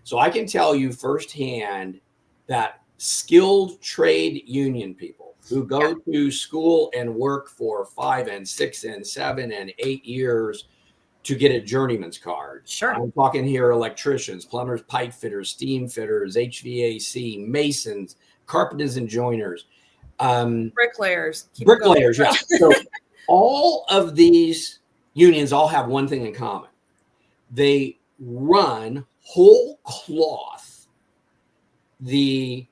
So I can tell you firsthand that skilled trade union people who go to school and work for 5 and 6 and 7 and 8 years to get a journeyman's card. Sure. I'm talking here electricians, plumbers, pipe fitters, steam fitters, HVAC, masons, carpenters and joiners. Bricklayers. Bricklayers, yeah. So all of these unions all have one thing in common. They run whole cloth the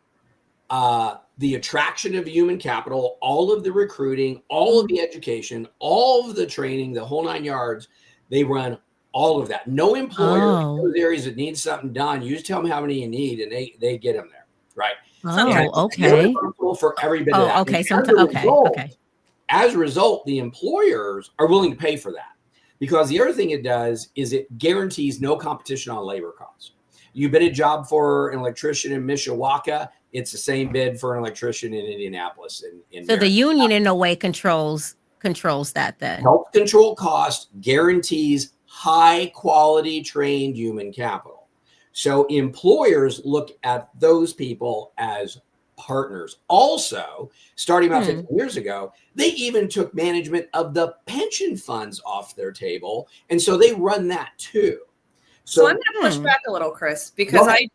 attraction of human capital, all of the recruiting, all of the education, all of the training, the whole 9 yards. They run all of that. No employer in those areas that needs something done, you just tell them how many you need, and they get them there, right? Okay. For every bit of that. Okay. As a result, the employers are willing to pay for that, because the other thing it does is it guarantees no competition on labor costs. You bid a job for an electrician in Mishawaka, it's the same bid for an electrician in Indianapolis. So the union in a way controls that then. Helps control cost, guarantees high quality trained human capital. So employers look at those people as partners. Also, starting about 15 years ago, they even took management of the pension funds off their table. And so they run that too. So I'm going to push back a little, Chris, because I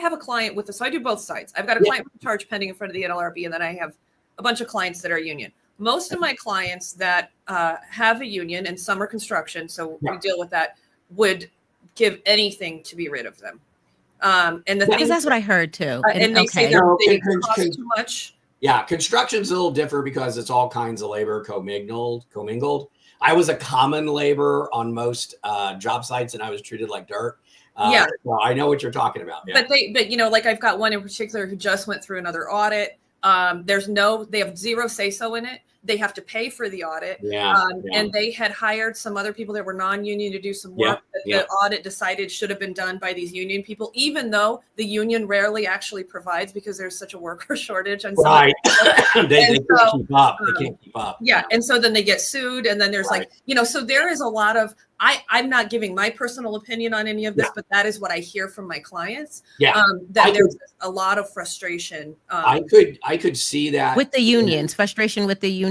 have a client with this. So I do both sides. I've got a client with a charge pending in front of the NLRB, and then I have a bunch of clients that are union. Most of my clients that have a union, and some are construction, so we deal with that, would give anything to be rid of them. And because that's what I heard too. And they say they cost too much. Yeah, construction's a little different because it's all kinds of labor commingled. I was a common laborer on most job sites, and I was treated like dirt. So I know what you're talking about. Yeah. But like I've got one in particular who just went through another audit. They have zero say so in it. They have to pay for the audit. And they had hired some other people that were non-union to do some work that the audit decided should have been done by these union people, even though the union rarely actually provides because there's such a worker shortage. And they can't keep up. They can't keep up. Yeah. And so then they get sued. And then there's so there is a lot of, I'm not giving my personal opinion on any of this, but that is what I hear from my clients. There's a lot of frustration. I could see that with the unions, frustration with the unions,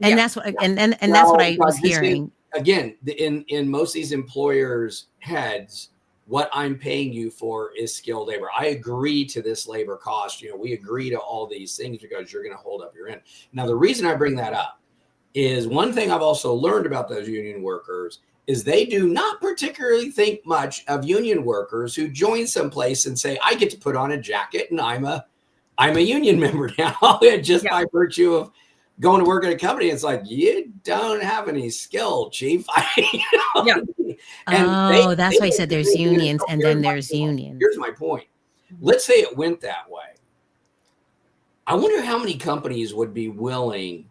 and that's what and that's what I was hearing. Again, in most of these employers' heads, what I'm paying you for is skilled labor. I agree to this labor cost. We agree to all these things because you're going to hold up your end. Now, the reason I bring that up is one thing I've also learned about those union workers is they do not particularly think much of union workers who join someplace and say, I get to put on a jacket and I'm a union member now, just by virtue of going to work at a company. It's like, you don't have any skill, chief. That's why I said there's unions and then there's unions. Here's my point. Let's say it went that way. I wonder how many companies would be willing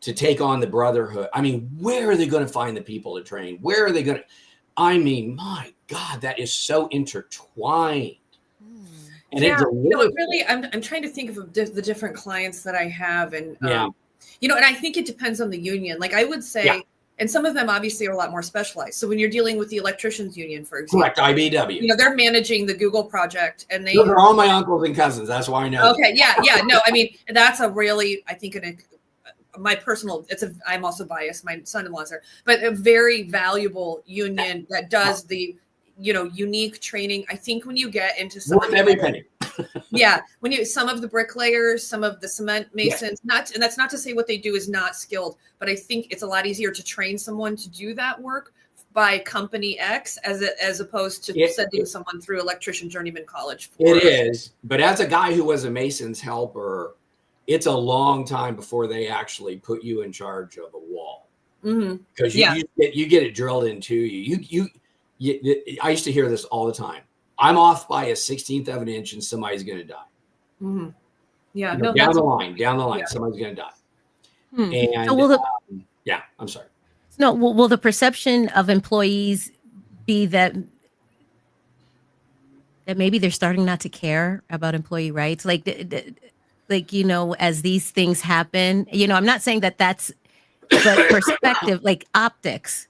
to take on the brotherhood. I mean, where are they going to find the people to train? Where are they going to? I mean, my God, that is so intertwined. And really, I'm trying to think of the different clients that I have, and and I think it depends on the union. Like I would say, and some of them obviously are a lot more specialized. So when you're dealing with the electricians union, for example, correct, IBW, they're managing the Google project, and those are all my uncles and cousins. That's why I know. Okay, no, I mean that's a really, I think my personal, I'm also biased. My son-in-law's there, but a very valuable union that does the unique training. I think when you get into some worth every penny. Yeah, some of the bricklayers, some of the cement masons, and that's not to say what they do is not skilled, but I think it's a lot easier to train someone to do that work by company X as opposed to sending someone through electrician journeyman college. It is, but as a guy who was a mason's helper, it's a long time before they actually put you in charge of a wall, because you get it drilled into you. I used to hear this all the time. I'm off by a 16th of an inch and somebody's going to die. Yeah, down the line, somebody's going to die. And so I'm sorry. No, will the perception of employees be that maybe they're starting not to care about employee rights? Like, as these things happen, I'm not saying that's, but perspective, like optics.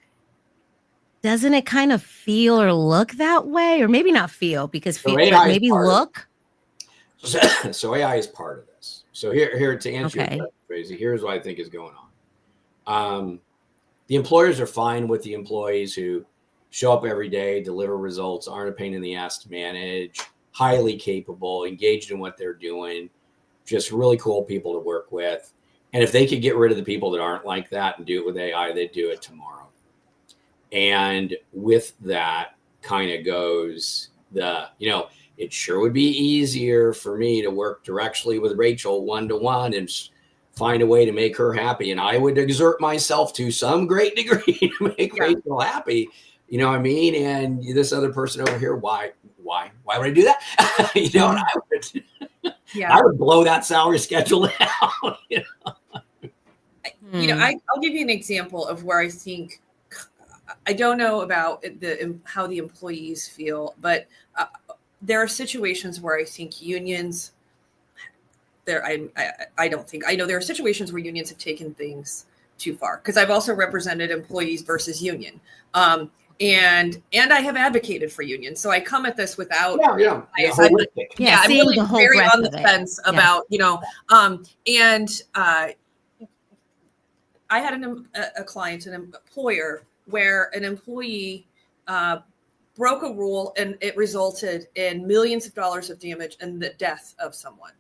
Doesn't it kind of feel or look that way? Or maybe not feel, because but maybe look. So AI is part of this. So here to answer your question, Tracy, here's what I think is going on. The employers are fine with the employees who show up every day, deliver results, aren't a pain in the ass to manage, highly capable, engaged in what they're doing, just really cool people to work with. And if they could get rid of the people that aren't like that and do it with AI, they'd do it tomorrow. And with that kind of goes it sure would be easier for me to work directly with Rachel one-to-one and find a way to make her happy. And I would exert myself to some great degree to make Rachel happy. You know what I mean? And this other person over here, why would I do that? I would blow that salary schedule down. I'll give you an example of where I think, I don't know about how the employees feel, but there are situations where I think unions, I know there are situations where unions have taken things too far, because I've also represented employees versus union. And I have advocated for unions. So I come at this without seeing the whole very on the of fence about, I had a client, an employer, where an employee broke a rule and it resulted in millions of dollars of damage and the death of someone.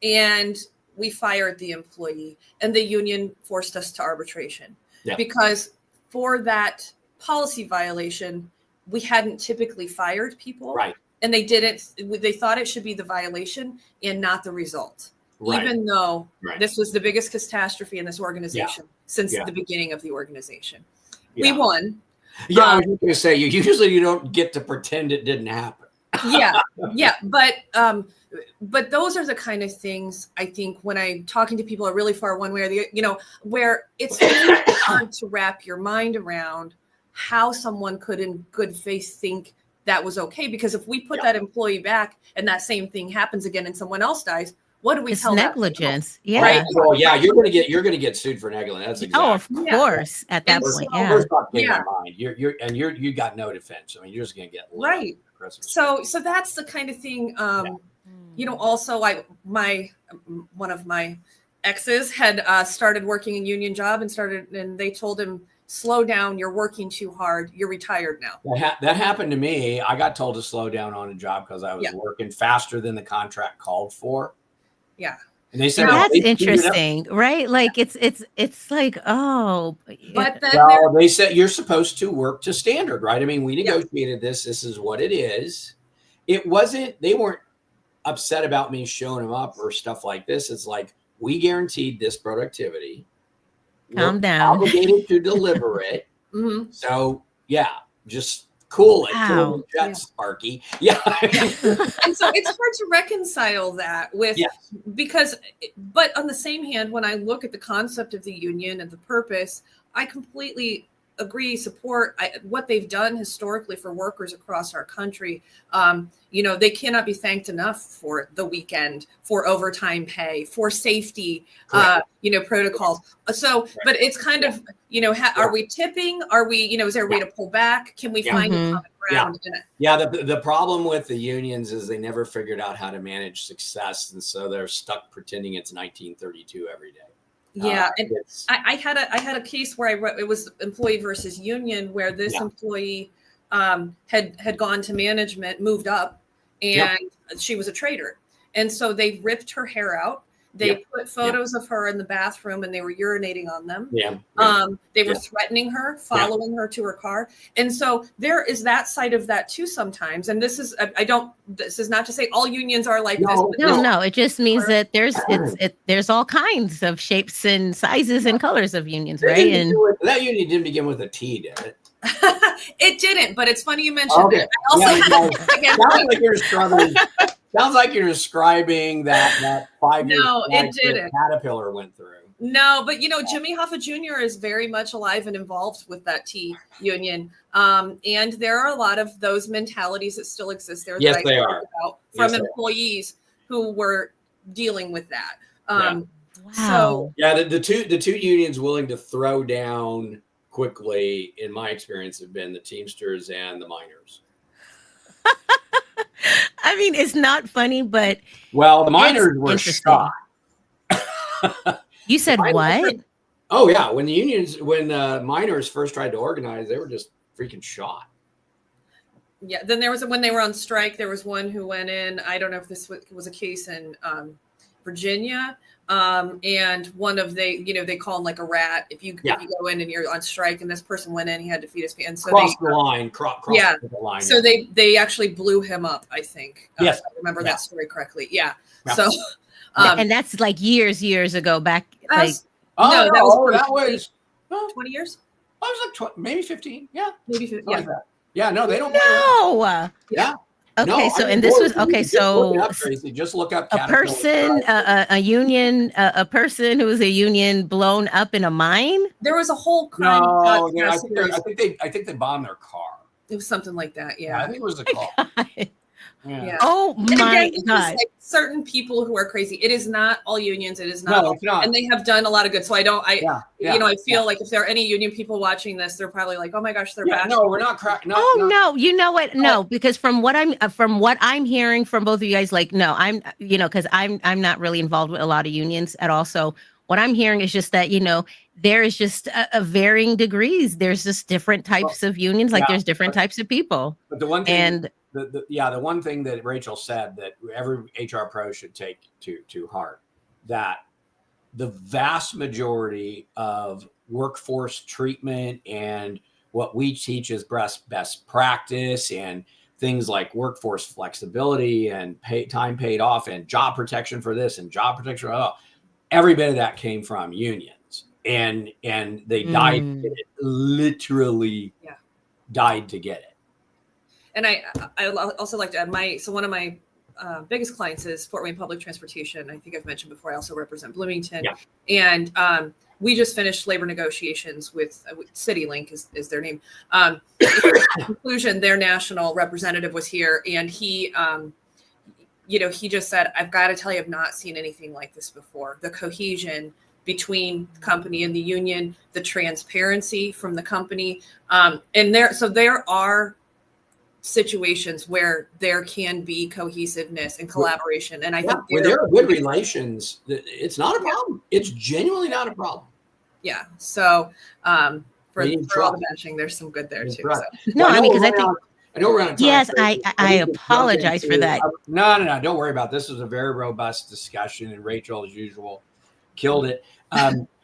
And we fired the employee, and the union forced us to arbitration because for that policy violation, we hadn't typically fired people. Right. And they thought it should be the violation and not the result. Right. Even though this was the biggest catastrophe in this organization since the beginning of the organization. We won. Yeah, I was just going to say, you don't get to pretend it didn't happen. But those are the kind of things I think when I'm talking to people are really far one way or the other, where it's really hard to wrap your mind around how someone could in good faith think that was okay. Because if we put that employee back and that same thing happens again and someone else dies, what do we tell negligence? Right? Well, you're going to get sued for negligence. That's exactly. Oh, of course. At that point, First off, in my mind, you got no defense. I mean, you're just going to get right. So that's the kind of thing. Also, one of my exes had started working a union job and they told him, slow down, you're working too hard, you're retired now. That happened to me. I got told to slow down on a job because I was working faster than the contract called for. Yeah. And they said, that's interesting, right? Like it's like, oh, but then they said you're supposed to work to standard, right? I mean, we negotiated this. This is what it is. They weren't upset about me showing them up or stuff like this. It's like, we guaranteed this productivity. Calm down. Obligated to deliver it. So just cool it. Wow. Cool jet, Sparky. Yeah. And so it's hard to reconcile that with but on the same hand, when I look at the concept of the union and the purpose, I completely agree, support what they've done historically for workers across our country. They cannot be thanked enough for the weekend, for overtime pay, for safety, protocols. So, but it's kind of, are we tipping? Are we, is there a way to pull back? Can we find a common ground in it? Yeah. The problem with the unions is they never figured out how to manage success. And so they're stuck pretending it's 1932 every day. Yeah, and I had a case where it was employee versus union, where this employee had gone to management, moved up, and she was a traitor. And so they ripped her hair out. They put photos of her in the bathroom, and they were urinating on them. They were threatening her, following her to her car. And so there is that side of that too sometimes. And this is, this is not to say all unions are like this. No, it just means that there's all kinds of shapes and sizes and colors of unions, right? And that union didn't begin with a T, did it? It didn't, but it's funny you mentioned that. Sounds like you're describing that 5 years it didn't. Caterpillar went through. No, but Jimmy Hoffa Jr. is very much alive and involved with that T union. And there are a lot of those mentalities that still exist there. Yes, they are. From employees who were dealing with that. Wow. So the two unions willing to throw down quickly, in my experience, have been the Teamsters and the miners. I mean, it's not funny, but the miners were shocked. You said what? Oh yeah, when the miners first tried to organize, they were just freaking shot. Yeah, then there was when they were on strike, there was one who went in. I don't know if this was a case in Virginia. And one of they call him like a rat. If you go in and you're on strike, and this person went in, he had to feed his feet. And so cross the line. The line. So they actually blew him up, I think. Yes. If I remember that story correctly. Yeah. Yeah. So, and that's like years ago back. Like, that was 20 years. I was like maybe 15. Yeah. Maybe 15. Yeah. Yeah. No, they don't. No. Yeah. Okay, no, so and this was okay. So Tracy, just look up a person, a union, a person who was a union blown up in a mine. There was a whole crime. No, I think they bombed their car. It was something like that. Yeah, I think it was the car. Yeah. Oh my God. Like certain people who are crazy. It is not all unions. It is not. No, it's not. And they have done a lot of good. So I feel like if there are any union people watching this, they're probably like, oh my gosh, they're bad. No, we're not cracking. No, you know what? No, because from what I'm hearing from both of you guys, like, no, I'm, because I'm not really involved with a lot of unions at all. So what I'm hearing is just that, there is just a varying degrees. There's just different types of unions. Like there's different types of people. But the one thing, the one thing that Rachel said that every HR pro should take to heart, that the vast majority of workforce treatment and what we teach is best practice and things like workforce flexibility and time paid off and job protection for this and job protection. Every bit of that came from unions, and they died to get it, literally died to get it. And I also like to add one of my biggest clients is Fort Wayne Public Transportation. I think I've mentioned before. I also represent Bloomington, and we just finished labor negotiations with CityLink is their name. In conclusion, their national representative was here, and he just said, "I've got to tell you, I've not seen anything like this before. The cohesion between the company and the union, the transparency from the company, and there are situations where there can be cohesiveness and collaboration. And I think when there are good relations, it's not a problem. It's genuinely not a problem. Yeah. So for all the bashing, there's some good there too. So. No, I mean, because I think I know we're on time. Yes, I apologize for that. No. Don't worry about it. This was a very robust discussion, and Rachel, as usual, killed it.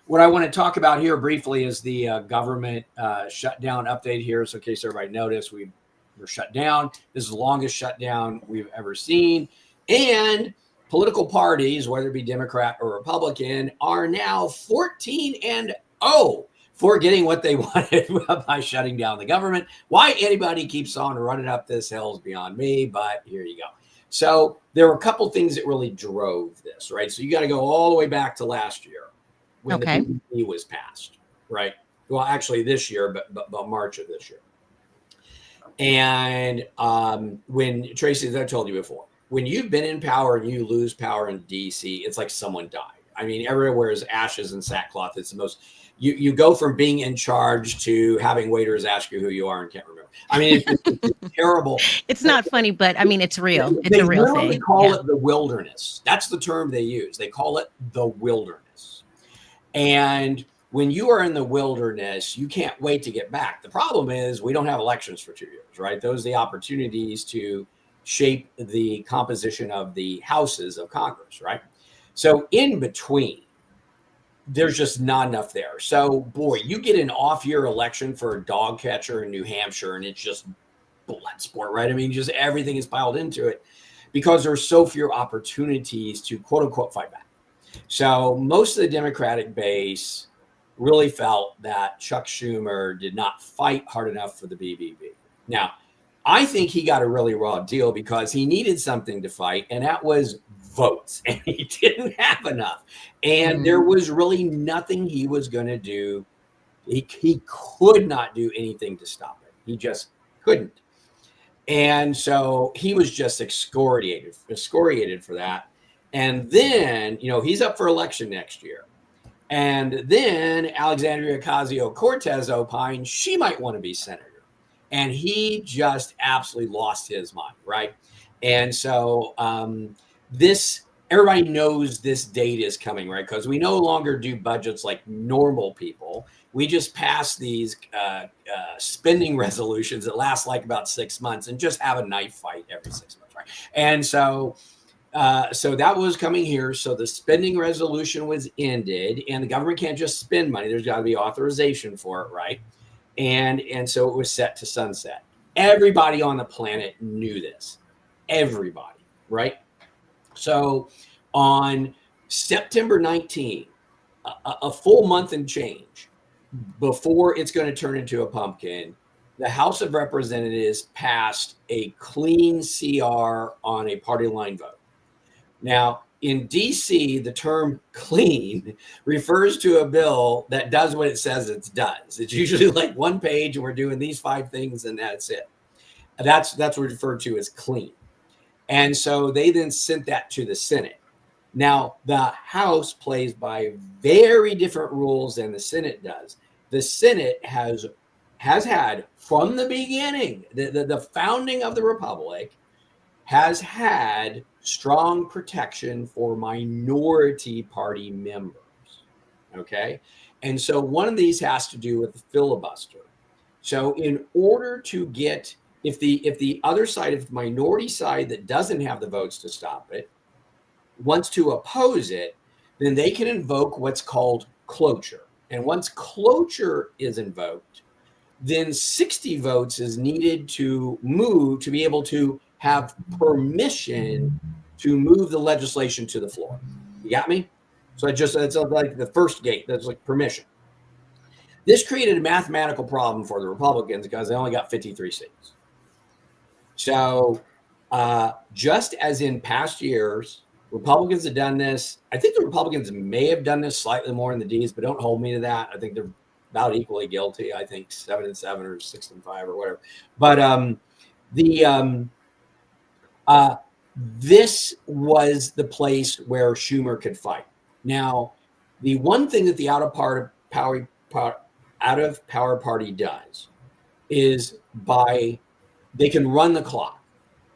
What I want to talk about here briefly is the government shutdown update here. So in case everybody noticed, we're shut down. This is the longest shutdown we've ever seen. And political parties, whether it be Democrat or Republican, are now 14-0 for getting what they wanted by shutting down the government. Why anybody keeps on running up this hill is beyond me, but here you go. So there were a couple things that really drove this, right? So you got to go all the way back to last year when the BP was passed, right? Well, actually this year, but March of this year. And when Tracy, as I told you before, when you've been in power and you lose power in DC, it's like someone died. I mean, everywhere is ashes and sackcloth. It's the most, you go from being in charge to having waiters ask you who you are and can't remember. I mean, it's terrible. It's not funny, but I mean, it's real. It's a real thing. They call it the wilderness. That's the term they use. They call it the wilderness. And when you are in the wilderness, you can't wait to get back. The problem is we don't have elections for 2 years, right? Those are the opportunities to shape the composition of the houses of Congress, right? So in between, there's just not enough there. So boy, you get an off-year election for a dog catcher in New Hampshire, and it's just blood sport, right? I mean, just everything is piled into it because there's so few opportunities to quote unquote fight back. So most of the Democratic base really felt that Chuck Schumer did not fight hard enough for the BBB. Now, I think he got a really raw deal because he needed something to fight, and that was votes, and he didn't have enough. And there was really nothing he was going to do. He could not do anything to stop it. He just couldn't. And so he was just excoriated for that. And then, he's up for election next year. And then Alexandria Ocasio-Cortez opined she might want to be senator. And he just absolutely lost his mind, right? And so everybody knows this date is coming, right? Because we no longer do budgets like normal people. We just pass these spending resolutions that last like about 6 months and just have a knife fight every 6 months, right? And so that was coming here. So the spending resolution was ended, and the government can't just spend money. There's got to be authorization for it, right? And so it was set to sunset. Everybody on the planet knew this. Everybody, right? So on September 19, a full month and change before it's going to turn into a pumpkin, the House of Representatives passed a clean CR on a party line vote. Now, in DC, the term clean refers to a bill that does what it says it does. It's usually like one page and we're doing these 5 things and that's it. That's referred to as clean. And so they then sent that to the Senate. Now, the House plays by very different rules than the Senate does. The Senate has had from the beginning, the founding of the Republic has had strong protection for minority party members. Okay. And so one of these has to do with the filibuster. So in order to get, if the other side, if the minority side that doesn't have the votes to stop it wants to oppose it, then they can invoke what's called cloture. And once cloture is invoked, then 60 votes is needed to be able to have permission to move the legislation to the floor. You got me? So it's like the first gate. That's like permission. This created a mathematical problem for the Republicans because they only got 53 seats. So just as in past years, Republicans have done this. I think the Republicans may have done this slightly more in the Ds, but don't hold me to that. I think they're about equally guilty. I think 7-7 or 6-5 or whatever. But this was the place where Schumer could fight. Now, the one thing that the out of power party does is they can run the clock.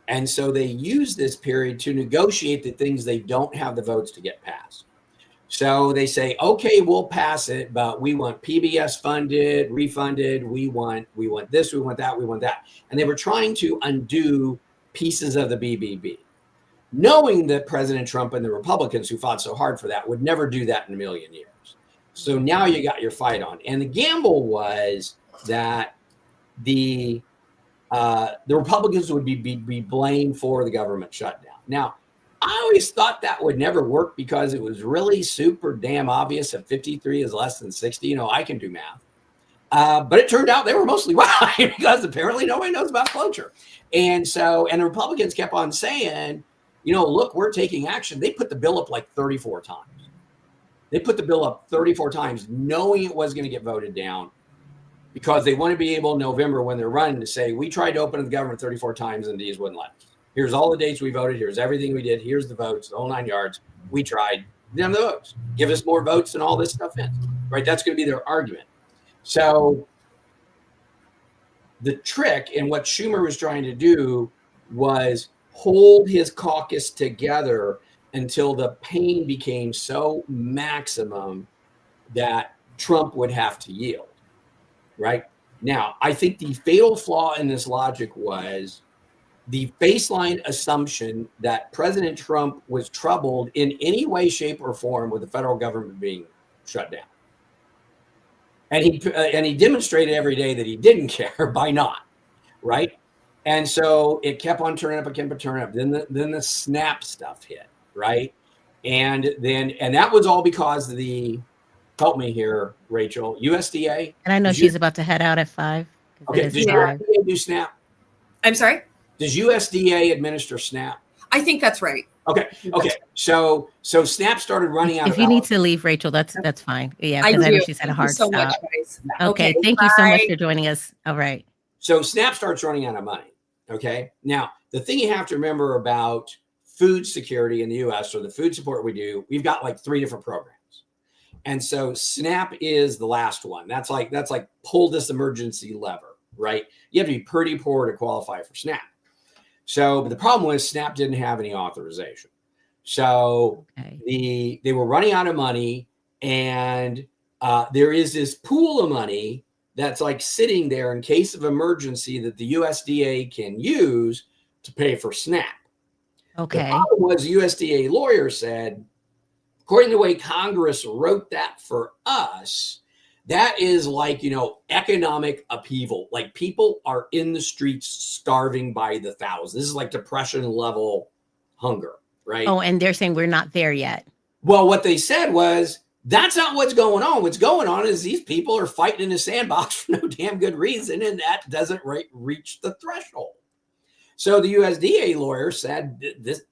And so they use this period to negotiate the things they don't have the votes to get passed. So they say, okay, we'll pass it, but we want PBS funded, refunded. We want this, we want that, we want that. And they were trying to undo pieces of the BBB, knowing that President Trump and the Republicans who fought so hard for that would never do that in a million years. So now you got your fight on. And the gamble was that the Republicans would be blamed for the government shutdown. Now, I always thought that would never work because it was really super damn obvious that 53 is less than 60. I can do math. But it turned out they were mostly right because apparently nobody knows about cloture. And the Republicans kept on saying, look, we're taking action. They put the bill up like 34 times. They put the bill up 34 times knowing it was going to get voted down because they want to be able in November when they're running to say, we tried to open the government 34 times and these wouldn't let us. Here's all the dates we voted. Here's everything we did. Here's the votes, the whole 9 yards. We tried. Them the votes. Give us more votes and all this stuff in. Right? That's going to be their argument. So the trick and what Schumer was trying to do was hold his caucus together until the pain became so maximum that Trump would have to yield, right? Now, I think the fatal flaw in this logic was the baseline assumption that President Trump was troubled in any way, shape, or form with the federal government being shut down. And he demonstrated every day that he didn't care by not, right? And so it kept on turning up, Then the SNAP stuff hit, right? And that was all because of the, help me here, Rachel, USDA. And I know she's about to head out at 5. Okay, does USDA do SNAP? I'm sorry? Does USDA administer SNAP? I think that's right. Okay. So SNAP started running out. If you need to leave, Rachel, that's fine. Yeah, I because I know do. she's had a Thank you hard so stop. much, guys. Okay, thank you so much for joining us. All right. So SNAP starts running out of money. Okay. Now, the thing you have to remember about food security in the U.S. or the food support we do, we've got like 3 different programs. And so SNAP is the last one. That's like pull this emergency lever, right? You have to be pretty poor to qualify for SNAP. So, but the problem was SNAP didn't have any authorization. So they were running out of money, and there is this pool of money that's like sitting there in case of emergency that the USDA can use to pay for SNAP. Okay. The problem was USDA lawyer said, according to the way Congress wrote that for us, that is like, economic upheaval. Like people are in the streets starving by the thousands. This is like depression level hunger, right? Oh, and they're saying we're not there yet. Well, what they said was, that's not what's going on. What's going on is these people are fighting in a sandbox for no damn good reason, and that doesn't reach the threshold. So the USDA lawyer said, "This,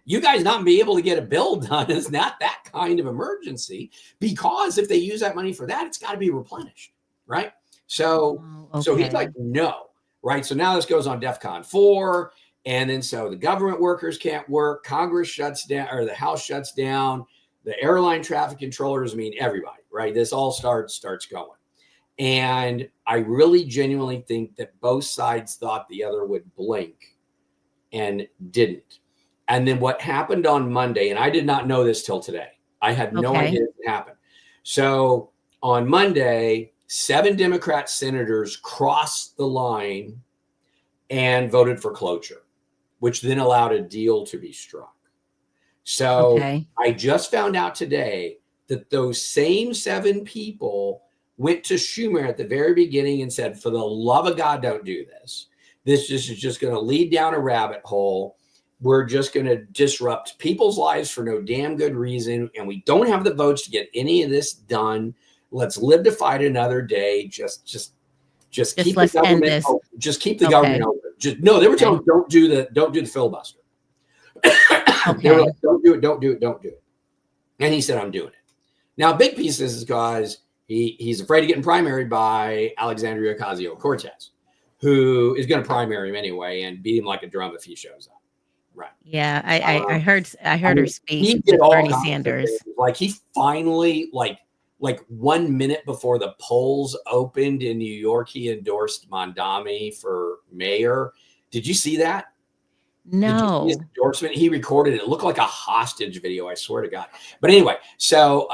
you guys not be able to get a bill done is not that kind of emergency, because if they use that money for that, it's got to be replenished, right?" So, So he's like, "No, right?" So now this goes on DEFCON 4, and then so the government workers can't work, Congress shuts down, or the House shuts down. The airline traffic controllers, everybody, right? This all starts going. And I really genuinely think that both sides thought the other would blink and didn't. And then what happened on Monday, and I did not know this till today. I had no idea it happened. So on Monday, 7 Democrat senators crossed the line and voted for cloture, which then allowed a deal to be struck. So I just found out today that those same 7 people went to Schumer at the very beginning and said, for the love of God, don't do this. This is just going to lead down a rabbit hole. We're just going to disrupt people's lives for no damn good reason. And we don't have the votes to get any of this done. Let's live to fight another day. Just keep the government open. Just keep the government open. They were telling them, don't do the filibuster. They were like, don't do it. And he said, I'm doing it. Now, a big piece of this is because he's afraid of getting primaried by Alexandria Ocasio-Cortez, who is going to primary him anyway and beat him like a drum if he shows up. Right. Yeah, I heard her speech with Bernie Sanders. Like he finally, like 1 minute before the polls opened in New York, he endorsed Mondami for mayor. Did you see that? No. His endorsement, he recorded it. It looked like a hostage video, I swear to God. But anyway, so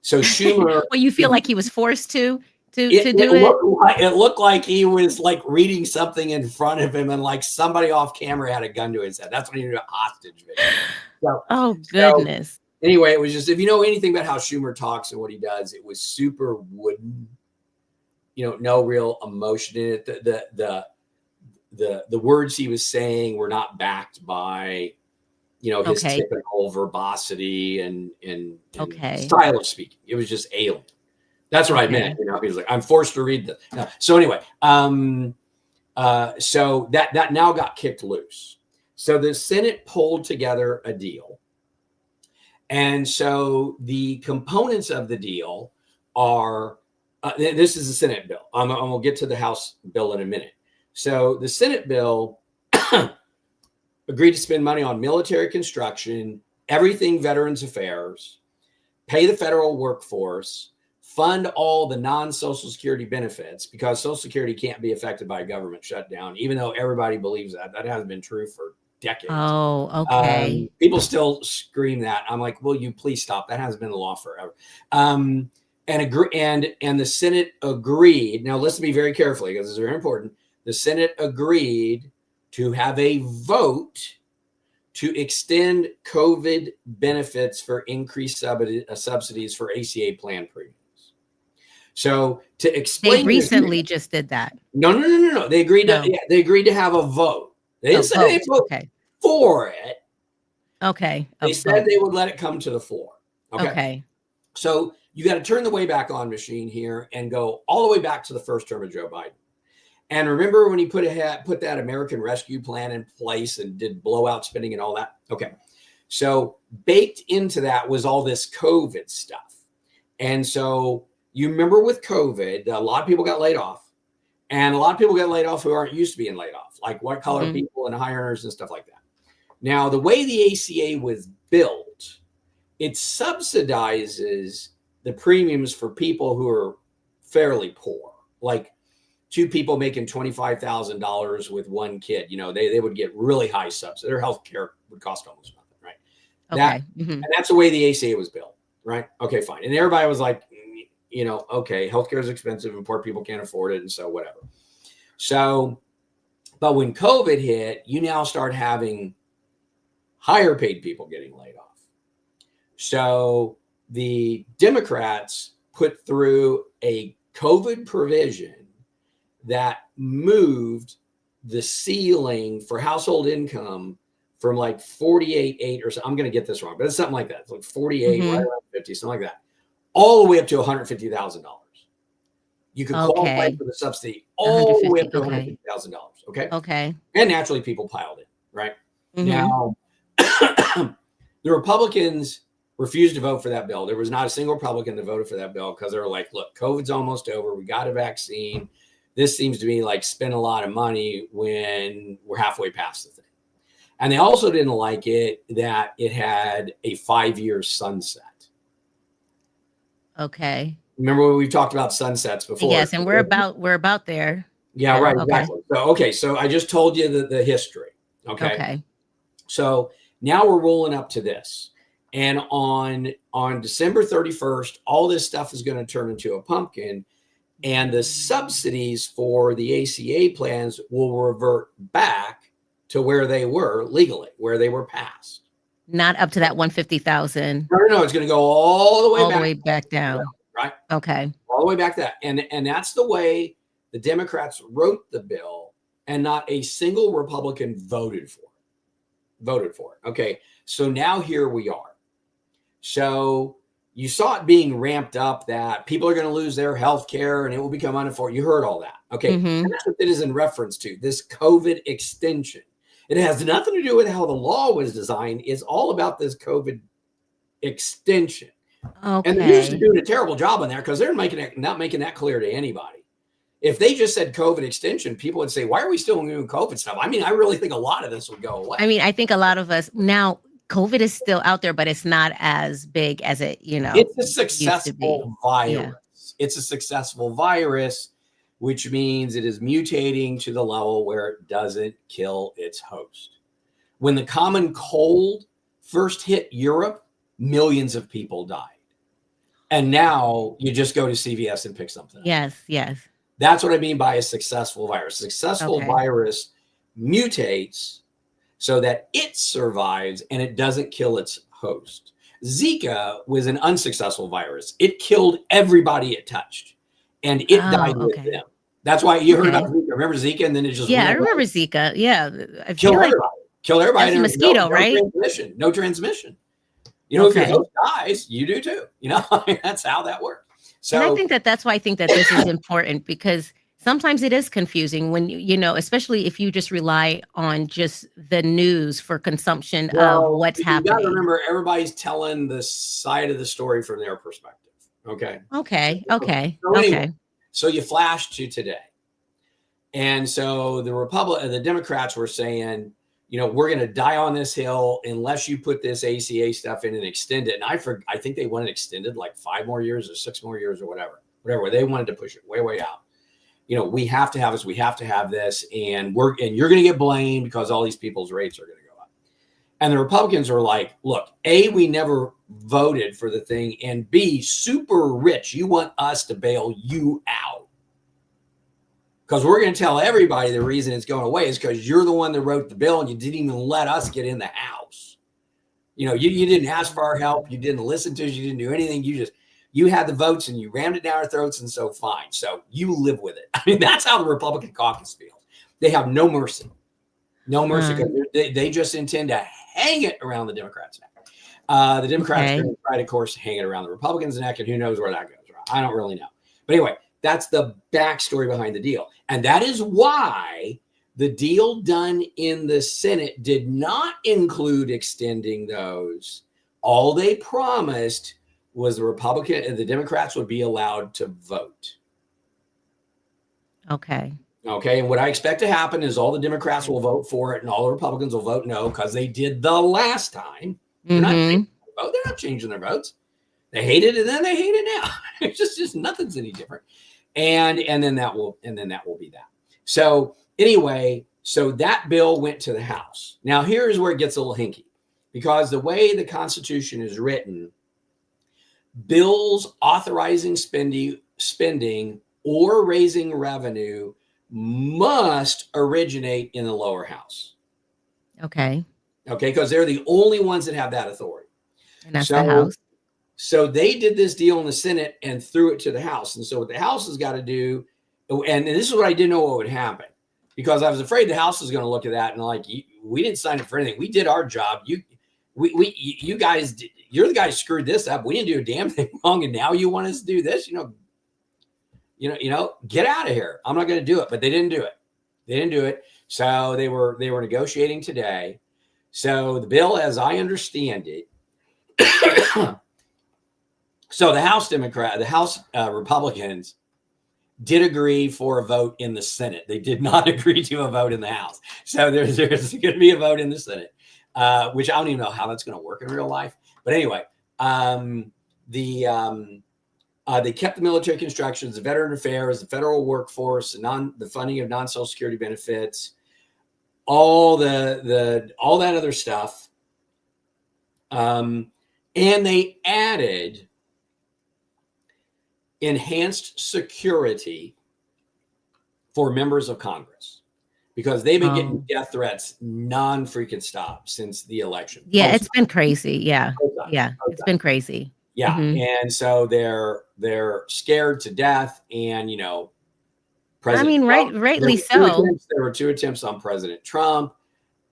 Schumer. Well, you feel like he was forced to do it? It looked like he was like reading something in front of him, and like somebody off camera had a gun to his head. That's what he did, a hostage video. So, goodness. Anyway, it was just, if you know anything about how Schumer talks and what he does, it was super wooden. No real emotion in it. The words he was saying were not backed by, his typical verbosity and style of speaking. It was just alien. That's what I meant. He was like, I'm forced to read this. No. So anyway, so that now got kicked loose. So the Senate pulled together a deal. And so the components of the deal are, this is the Senate bill. We'll get to the House bill in a minute. So the Senate bill agreed to spend money on military construction, everything Veterans Affairs, pay the federal workforce, fund all the non-Social Security benefits, because Social Security can't be affected by a government shutdown, even though everybody believes that. That hasn't been true for decades. Oh, okay. People still scream that. I'm like, will you please stop? That hasn't been the law forever. And and the Senate agreed. Now listen to me very carefully because this is very important. The Senate agreed to have a vote to extend COVID benefits for increased subsidies for ACA plan premiums. So to explain, they recently just did that. No. They agreed they agreed to have a vote. They didn't say they vote for it. Okay. They said they would let it come to the floor. Okay. So you got to turn the way back on machine here and go all the way back to the first term of Joe Biden. And remember when he put that American Rescue Plan in place and did blowout spending and all that? Okay. So baked into that was all this COVID stuff. And so you remember with COVID, a lot of people got laid off. And a lot of people got laid off who aren't used to being laid off, like white collar people and high earners and stuff like that. Now, the way the ACA was built, it subsidizes the premiums for people who are fairly poor, like two people making $25,000 with one kid. You know, they would get really high subsidy. Their health care would cost almost nothing, right? Okay. And that's the way the ACA was built, right? Okay, fine. And everybody was like, you know, okay, healthcare is expensive and poor people can't afford it. And so whatever. So, but when COVID hit, you now start having higher paid people getting laid off. So the Democrats put through a COVID provision that moved the ceiling for household income from like 48.8 or so. I'm going to get this wrong, but it's something like that. It's like 48, right around 50, something like that, all the way up to $150,000. You could qualify for the subsidy all the way up to $150,000. Okay. Okay. And naturally, people piled in, right? Now, the Republicans refused to vote for that bill. There was not a single Republican that voted for that bill because they were like, look, COVID's almost over. We got a vaccine. This seems to be like spend a lot of money when we're halfway past the thing. And they also didn't like it that it had a 5-year sunset. Okay. Remember when we talked about sunsets before? Yes, and we're about there. Yeah, right. Exactly. So I just told you the history. Okay. So now we're rolling up to this. And on December 31st, all this stuff is going to turn into a pumpkin. And the subsidies for the ACA plans will revert back to where they were legally, where they were passed. Not up to that 150,000. No. It's going to go all the way back down. Right. Okay. All the way back to that. And that's the way the Democrats wrote the bill, and not a single Republican voted for it. Okay. So now here we are. So you saw it being ramped up that people are going to lose their health care and it will become unaffordable. You heard all that. Okay. And that's what it is in reference to, this COVID extension. It has nothing to do with how the law was designed. It's all about this COVID extension. Okay. And they're usually doing a terrible job on there because they're not making that clear to anybody. If they just said COVID extension, people would say, why are we still doing COVID stuff? I mean, I really think a lot of this would go away. I mean, I think a lot of us now, COVID is still out there, but it's not as big as it, it's a successful virus. Yeah. It's a successful virus, which means it is mutating to the level where it doesn't kill its host. When the common cold first hit Europe, millions of people died. And now you just go to CVS and pick something up. Yes. That's what I mean by a successful virus. Successful virus mutates so that it survives and it doesn't kill its host. Zika was an unsuccessful virus. It killed everybody it touched, and it died with them. That's why you heard about Zika. Remember Zika? And then it just I remember Zika. Yeah, I kill everybody. Kill everybody. That's a mosquito, right? No transmission. If your host dies, you do too. That's how that works. So, and I think that's why I think that this is important, because sometimes it is confusing when, especially if you just rely on just the news for consumption of what's happening. You got to remember, everybody's telling the side of the story from their perspective. Okay. So you flash to today. And so the Democrats were saying, we're going to die on this hill unless you put this ACA stuff in and extend it. And I think they wanted extended like 5 more years or 6 more years or whatever. They wanted to push it way out. We have to have this. We have to have this, and you're going to get blamed because all these people's rates are going to go up. And the Republicans were like, look, A, we never voted for the thing, and B, super rich. You want us to bail you out. Because we're going to tell everybody the reason it's going away is because you're the one that wrote the bill and you didn't even let us get in the House. You know, you didn't ask for our help. You didn't listen to us. You didn't do anything. You had the votes and you rammed it down our throats, and so fine. So you live with it. I mean, that's how the Republican caucus feels. They have no mercy. No mercy, because they just intend to hang it around the Democrats' neck. The Democrats are going to try to, of course, hang it around the Republicans' neck, and who knows where that goes. I don't really know. But anyway, that's the backstory behind the deal. And that is why the deal done in the Senate did not include extending those. All they promised was the Democrats would be allowed to vote. Okay. Okay. And what I expect to happen is all the Democrats will vote for it and all the Republicans will vote no, because they did the last time. They're not changing their votes. They hate it and then they hate it now. It's just nothing's any different. And then that will be that. So anyway, so that bill went to the House. Now here's where it gets a little hinky, because the way the Constitution is written, bills authorizing spending or raising revenue must originate in the lower house. Okay. Okay, because they're the only ones that have that authority. And that's the House. So they did this deal in the Senate and threw it to the House. And so what the House has got to do, and this is what I didn't know what would happen, because I was afraid the House was going to look at that and like, we didn't sign up for anything. We did our job. You guys, you're the guys who screwed this up. We didn't do a damn thing wrong, and now you want us to do this? Get out of here. I'm not going to do it. But they didn't do it. So they were negotiating today. So the bill, as I understand it, so the House Republicans did agree for a vote in the Senate. They did not agree to a vote in the House. So there's going to be a vote in the Senate, which I don't even know how that's going to work in real life. But anyway, they kept the military constructions, the veteran affairs, the federal workforce, the funding of non-Social Security benefits, all that other stuff. And they added enhanced security for members of Congress, because they've been getting death threats non-freaking stop since the election. Yeah, it's been crazy. Yeah. It's been crazy. Yeah. And so they're scared to death. And, President Trump, rightly so. There were 2 attempts on President Trump.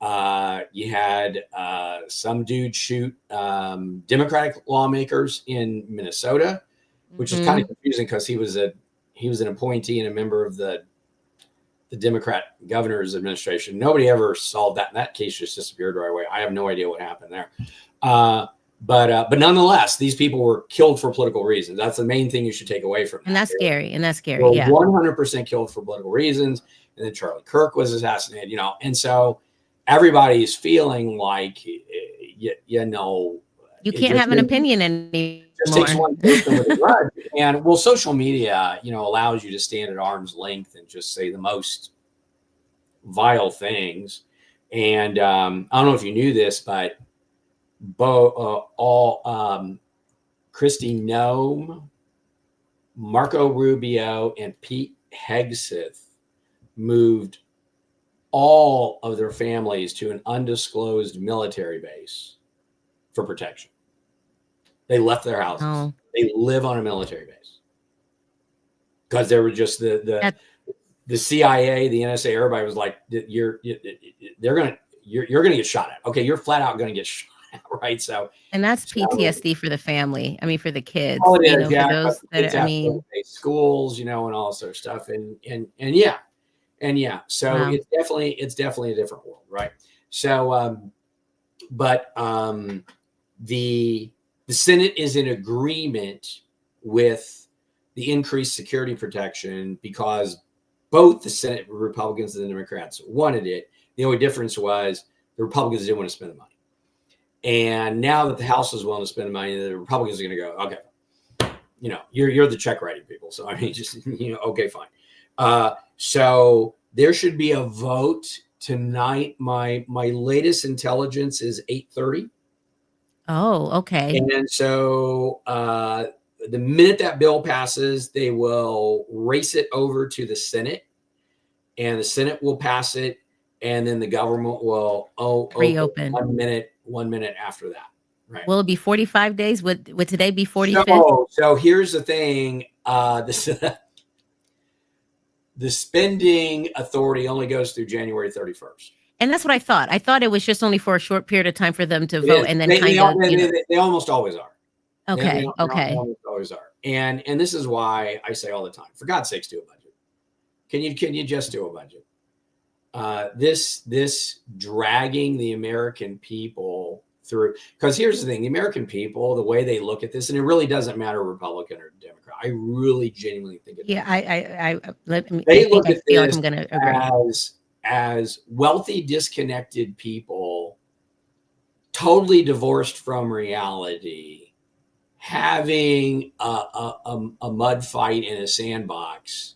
You had some dude shoot Democratic lawmakers in Minnesota, which is kind of confusing because he was an appointee and a member of the Democrat governor's administration. Nobody ever solved that. And that case just disappeared right away. I have no idea what happened there. But nonetheless, these people were killed for political reasons. That's the main thing you should take away from that. And that's scary. Yeah. 100% killed for political reasons. And then Charlie Kirk was assassinated, and so everybody's feeling like, you can't have an opinion anymore. Just takes one person with a grudge. And social media, allows you to stand at arm's length and just say the most vile things. And I don't know if you knew this, but Kristi Noem, Marco Rubio, and Pete Hegseth moved all of their families to an undisclosed military base for protection. They left their houses. Oh. They live on a military base because they were just the CIA, the NSA. Everybody was like, you're gonna get shot at. Okay, you're flat out gonna get shot at, right? So, and that's PTSD for the family. I mean, for the kids. Oh, it is, for those that schools, and all sorts of stuff, and yeah. So wow. It's definitely a different world, right? So, the Senate is in agreement with the increased security protection because both the Senate Republicans and the Democrats wanted it. The only difference was the Republicans didn't want to spend the money. And now that the House is willing to spend the money, the Republicans are going to go, okay, you're the check writing people. So, I mean, just, okay, fine. So there should be a vote tonight, my latest intelligence is 8:30. Oh, okay. And so the minute that bill passes, they will race it over to the Senate, and the Senate will pass it, and then the government will Reopen. open 1 minute after that. Right. Will it be 45 days? Would today be 45th? So here's the thing. The spending authority only goes through January 31st. And that's what I thought. I thought it was just only for a short period of time for them to vote, and then they almost always are. Okay. They almost always are. And this is why I say all the time, for God's sakes, do a budget. Can you just do a budget? This dragging the American people through, because here's the thing, the American people, the way they look at this, and it really doesn't matter Republican or Democrat. I really genuinely think it does. Yeah, They look at this like I'm gonna agree. as wealthy, disconnected people, totally divorced from reality, having a mud fight in a sandbox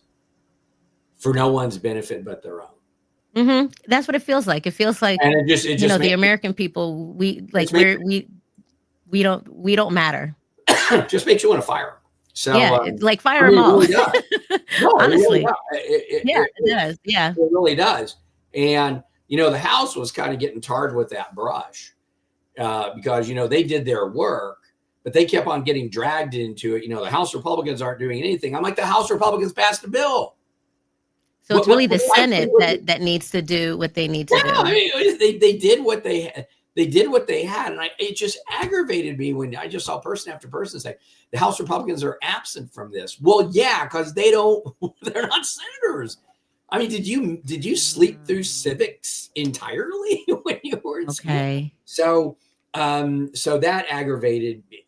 for no one's benefit but their own. Mm-hmm. That's what it feels like. It feels like, and it just the American people, we don't matter. Just makes you want to fire them. So yeah, like fire them all. It really does. No, honestly, it does. Yeah, it really does. And the House was kind of getting tarred with that brush because they did their work, but they kept on getting dragged into it. The House Republicans aren't doing anything. I'm like, the House Republicans passed a bill. So it's really the Senate that needs to do what they need to do. I mean, they did what they had. They did what they had, and it just aggravated me when I just saw person after person say the House Republicans are absent from this. Well, yeah, because they're not senators. I mean, did you sleep through civics entirely when you were in school? So that aggravated me.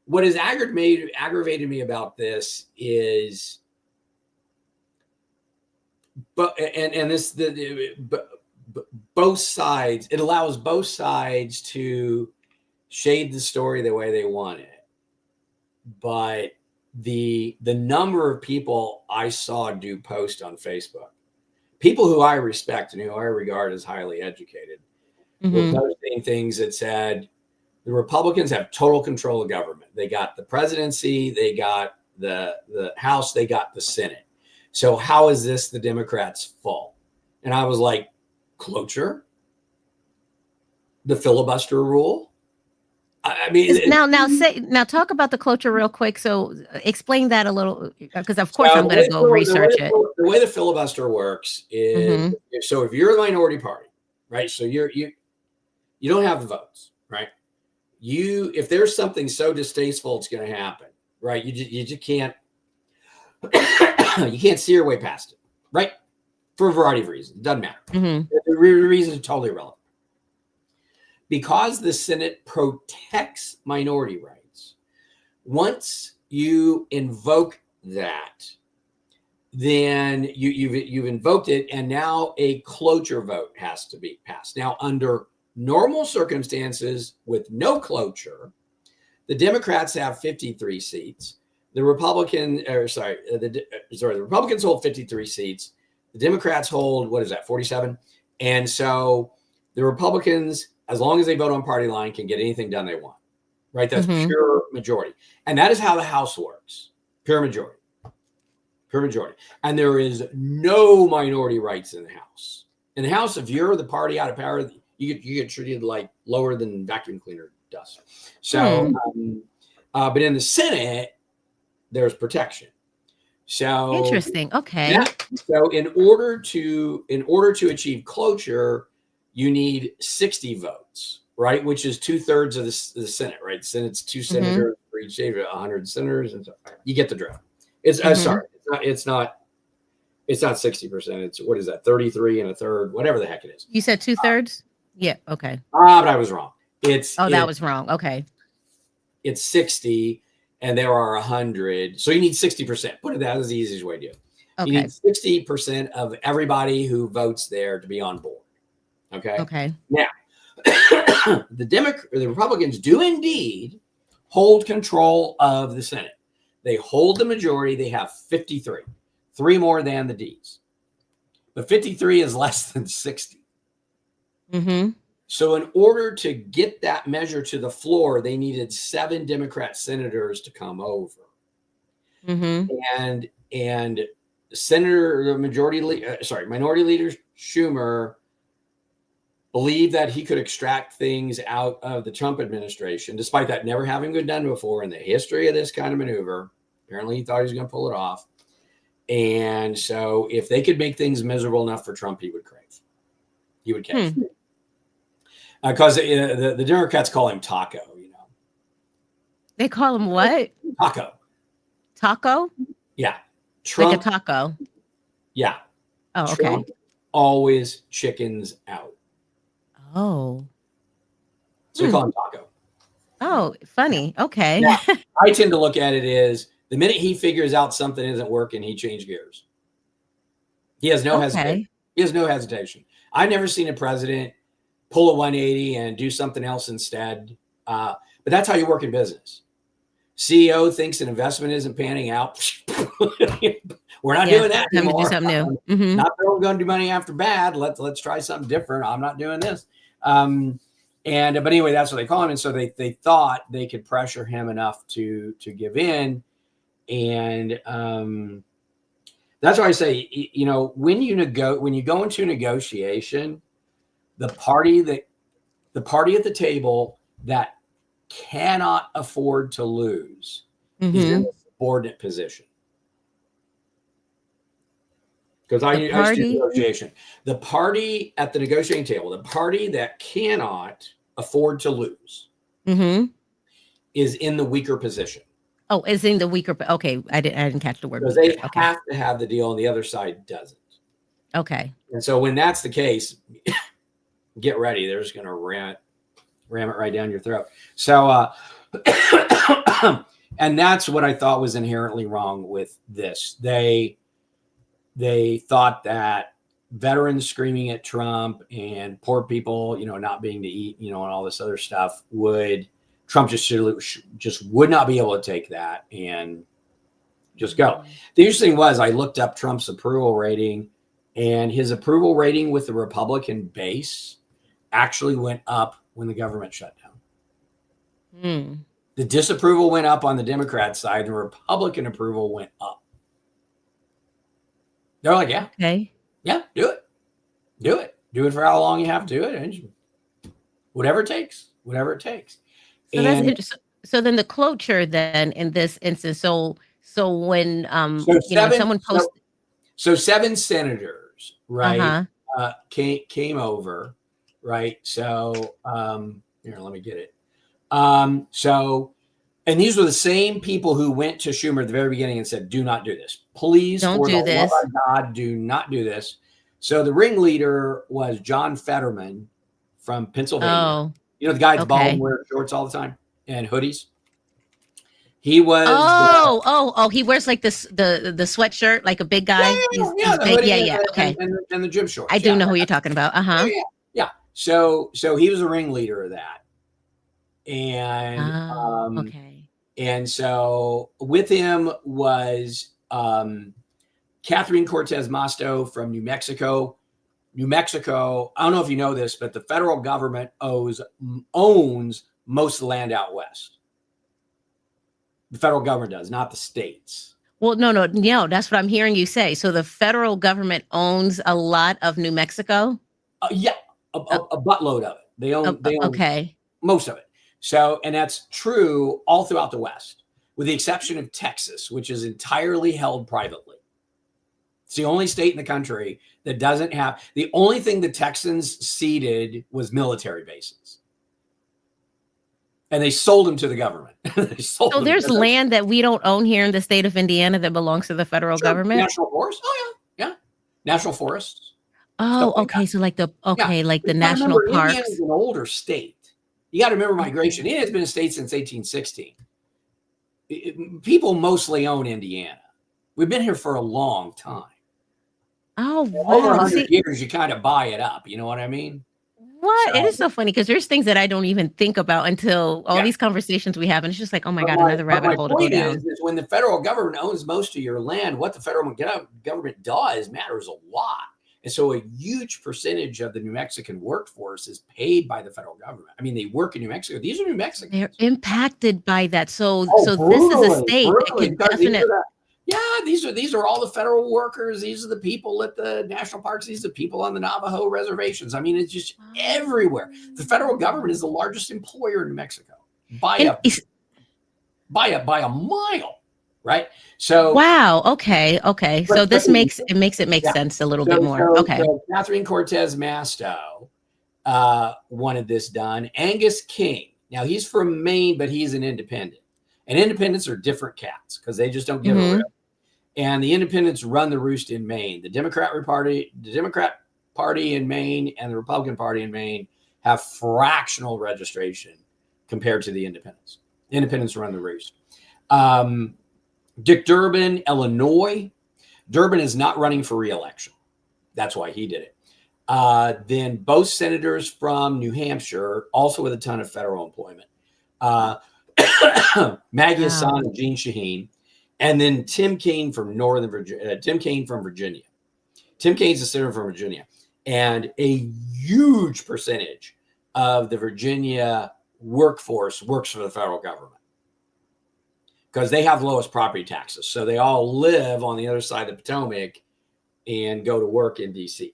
What has aggravated me about this is, both sides, it allows both sides to shade the story the way they want it. But the number of people I saw do post on Facebook, people who I respect and who I regard as highly educated, were posting things that said the Republicans have total control of government. They got the presidency, they got the House, they got the Senate. So how is this the Democrats' fault? And I was like, cloture, the filibuster rule. I mean, now talk about the cloture real quick. So explain that a little, because of course I'm going to go research it. The way the filibuster works is, so if you're a minority party, right? So you don't have the votes, right? If there's something so distasteful, it's going to happen, right? You just can't. You can't see your way past it, right? For a variety of reasons. It doesn't matter. The reason is totally irrelevant. Because the Senate protects minority rights, once you invoke that, then you've invoked it, and now a cloture vote has to be passed. Now, under normal circumstances with no cloture, the Democrats have 53 seats. The Republicans hold 53 seats. The Democrats hold, 47? And so the Republicans, as long as they vote on party line, can get anything done they want, right? That's pure majority. And that is how the House works. Pure majority. And there is no minority rights in the House. In the House, if you're the party out of power, you get treated like lower than vacuum cleaner dust. So, but in the Senate, there's protection. So interesting. Okay. Yeah. So in order to achieve cloture, you need 60 votes, right? Which is 2/3 of the Senate, right? The Senate's 2 senators for each state, 100 senators, and so you get the drift. It's sorry, it's not 60%. It's, what is that? 33 1/3, whatever the heck it is. You said 2/3? Yeah. Okay. But I was wrong. That was wrong. Okay. It's 60. And there are 100. So you need 60%. Put it that as the easiest way to do it. Okay. You need 60% of everybody who votes there to be on board. Okay. Now, the Republicans do indeed hold control of the Senate. They hold the majority. They have 53, 3 more than the Ds. But 53 is less than 60. Mm-hmm. So in order to get that measure to the floor, they needed 7 Democrat senators to come over. Mm-hmm. And minority leader Schumer believed that he could extract things out of the Trump administration, despite that never having been done before in the history of this kind of maneuver. Apparently he thought he was going to pull it off. And so if they could make things miserable enough for Trump, he would cave. Because the Democrats call him Taco, They call him what? Taco. Taco? Yeah. Trump, like a taco. Yeah. Oh, okay. Trump always chickens out. Oh. So we call him Taco. Oh, funny. Okay. Now, I tend to look at it as the minute he figures out something isn't working, he changes gears. He has no hesitation. He has no hesitation. I've never seen a president pull a 180 and do something else instead. But that's how you work in business. CEO thinks an investment isn't panning out. We're not doing that anymore. Do something new. Mm-hmm. Not that we're going to do money after bad. Let's try something different. I'm not doing this. But anyway, that's what they call him. And so they thought they could pressure him enough to give in. And that's why I say, when you go into a negotiation, the party at the table that cannot afford to lose is in a subordinate position. Because I used to do negotiation. The party at the negotiating table, the party that cannot afford to lose, is in the weaker position. Oh, is in the weaker. Okay, I didn't catch the word. Because they have to have the deal, and the other side doesn't. Okay. And so when that's the case, get ready. They're just going to ram it right down your throat. So, and that's what I thought was inherently wrong with this. They thought that veterans screaming at Trump and poor people, not being to eat, and all this other stuff Trump just would not be able to take that and just go. The interesting was I looked up Trump's approval rating, and his approval rating with the Republican base actually went up when the government shut down. The disapproval went up on the Democrat side. The Republican approval went up. They're like, yeah, do it. Do it for how long you have to do it. And whatever it takes. So that's interesting. So then the cloture then in this instance, so when someone posted. So 7 senators, right, came over. Right. So, here, let me get it. And these were the same people who went to Schumer at the very beginning and said, do not do this. Please, don't do this. For the love of God, do not do this. So the ringleader was John Fetterman from Pennsylvania. Oh, the guy that's bald and wears shorts all the time and hoodies. He was. He wears like this the sweatshirt, like a big guy. He's big. Okay. And the gym shorts. I do know who you're talking about. Yeah. So he was a ringleader of that. And and so with him was Catherine Cortez Masto from New Mexico. New Mexico, I don't know if you know this, but the federal government owns most of the land out west. The federal government does, not the states. Well, no, that's what I'm hearing you say. So the federal government owns a lot of New Mexico? Yeah, a buttload of it. They own most of it. So, and that's true all throughout the West, with the exception of Texas, which is entirely held privately. It's the only state in the country that doesn't have, the only thing the Texans ceded was military bases. And they sold them to the government. So there's land that we don't own here in the state of Indiana that belongs to the federal government? National forests. Oh, yeah. National forests. Oh, okay. So like the national parks. Indiana is an older state. You got to remember migration. It has been a state since 1816. People mostly own Indiana. We've been here for a long time. Oh, wow. Over 100 years, you kind of buy it up. You know what I mean? What? It is so funny because there's things that I don't even think about until all these conversations we have. And it's just like, oh my God, another rabbit hole to go down. Is when the federal government owns most of your land, what the federal government does matters a lot. And so a huge percentage of the New Mexican workforce is paid by the federal government. I mean, they work in New Mexico. These are New Mexicans. They're impacted by that. So Brutally, this is a state that could definitely. These are all the federal workers. These are the people at the national parks. These are the people on the Navajo reservations. I mean, it's just everywhere. The federal government is the largest employer in New Mexico by a mile. Right. So wow. Okay. So this makes it make sense a little bit more. Okay. So Catherine Cortez Masto wanted this done. Angus King. Now he's from Maine, but he's an independent. And independents are different cats because they just don't give a rip. And the independents run the roost in Maine. The Democrat Party in Maine and the Republican Party in Maine have fractional registration compared to the independents. Independents run the roost. Dick Durbin, Illinois. Durbin is not running for re-election. That's why he did it. Then both senators from New Hampshire, also with a ton of federal employment. Maggie Hassan and Jean Shaheen. And then Tim Kaine from Virginia. Tim Kaine's a senator from Virginia. And a huge percentage of the Virginia workforce works for the federal government because they have the lowest property taxes. So they all live on the other side of the Potomac and go to work in DC.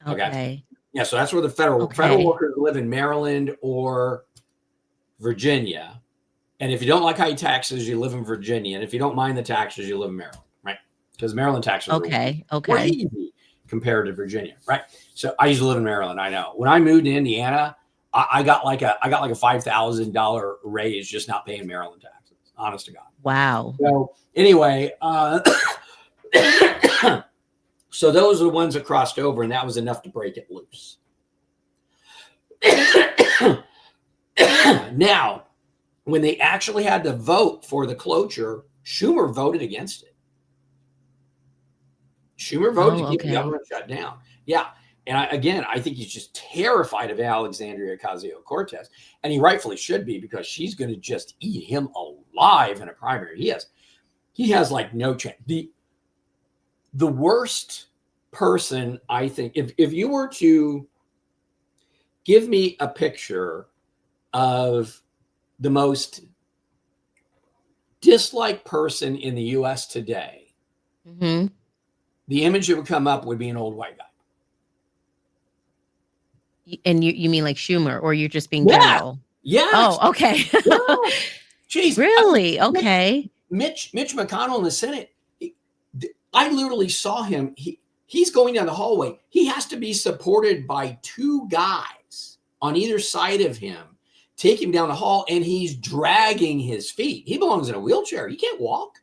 Okay. Yeah. So that's where the federal workers live, in Maryland or Virginia. And if you don't like high taxes, you live in Virginia. And if you don't mind the taxes, you live in Maryland, right? Because Maryland taxes are more easy compared to Virginia, right? So I used to live in Maryland. I know. When I moved to Indiana, I got like a $5,000 raise just not paying Maryland taxes. Honest to God. Wow. So anyway, so those are the ones that crossed over, and that was enough to break it loose. Now, when they actually had to vote for the cloture, Schumer voted against it. Schumer voted to keep the government shut down. Yeah. And I think he's just terrified of Alexandria Ocasio-Cortez. And he rightfully should be, because she's going to just eat him alive in a primary. He has like no chance. The worst person, I think, if you were to give me a picture of the most disliked person in the U.S. today, the image that would come up would be an old white guy. And you mean like Schumer, or you're just being general? Yeah. Oh, okay. Jeez. Really? Okay. Mitch McConnell in the Senate, I literally saw him. He's going down the hallway. He has to be supported by two guys on either side of him, take him down the hall, and he's dragging his feet. He belongs in a wheelchair. He can't walk.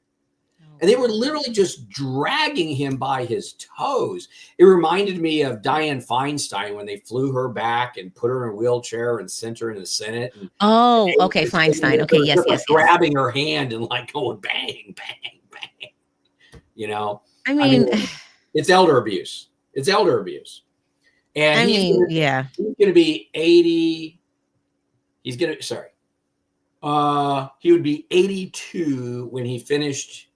And they were literally just dragging him by his toes. It reminded me of Dianne Feinstein when they flew her back and put her in a wheelchair and sent her in the Senate. Oh, okay, Feinstein. Okay, yes. Grabbing her hand and like going bang, bang, bang. You know? I mean it's elder abuse. And he's going to be 80. He would be 82 when he finished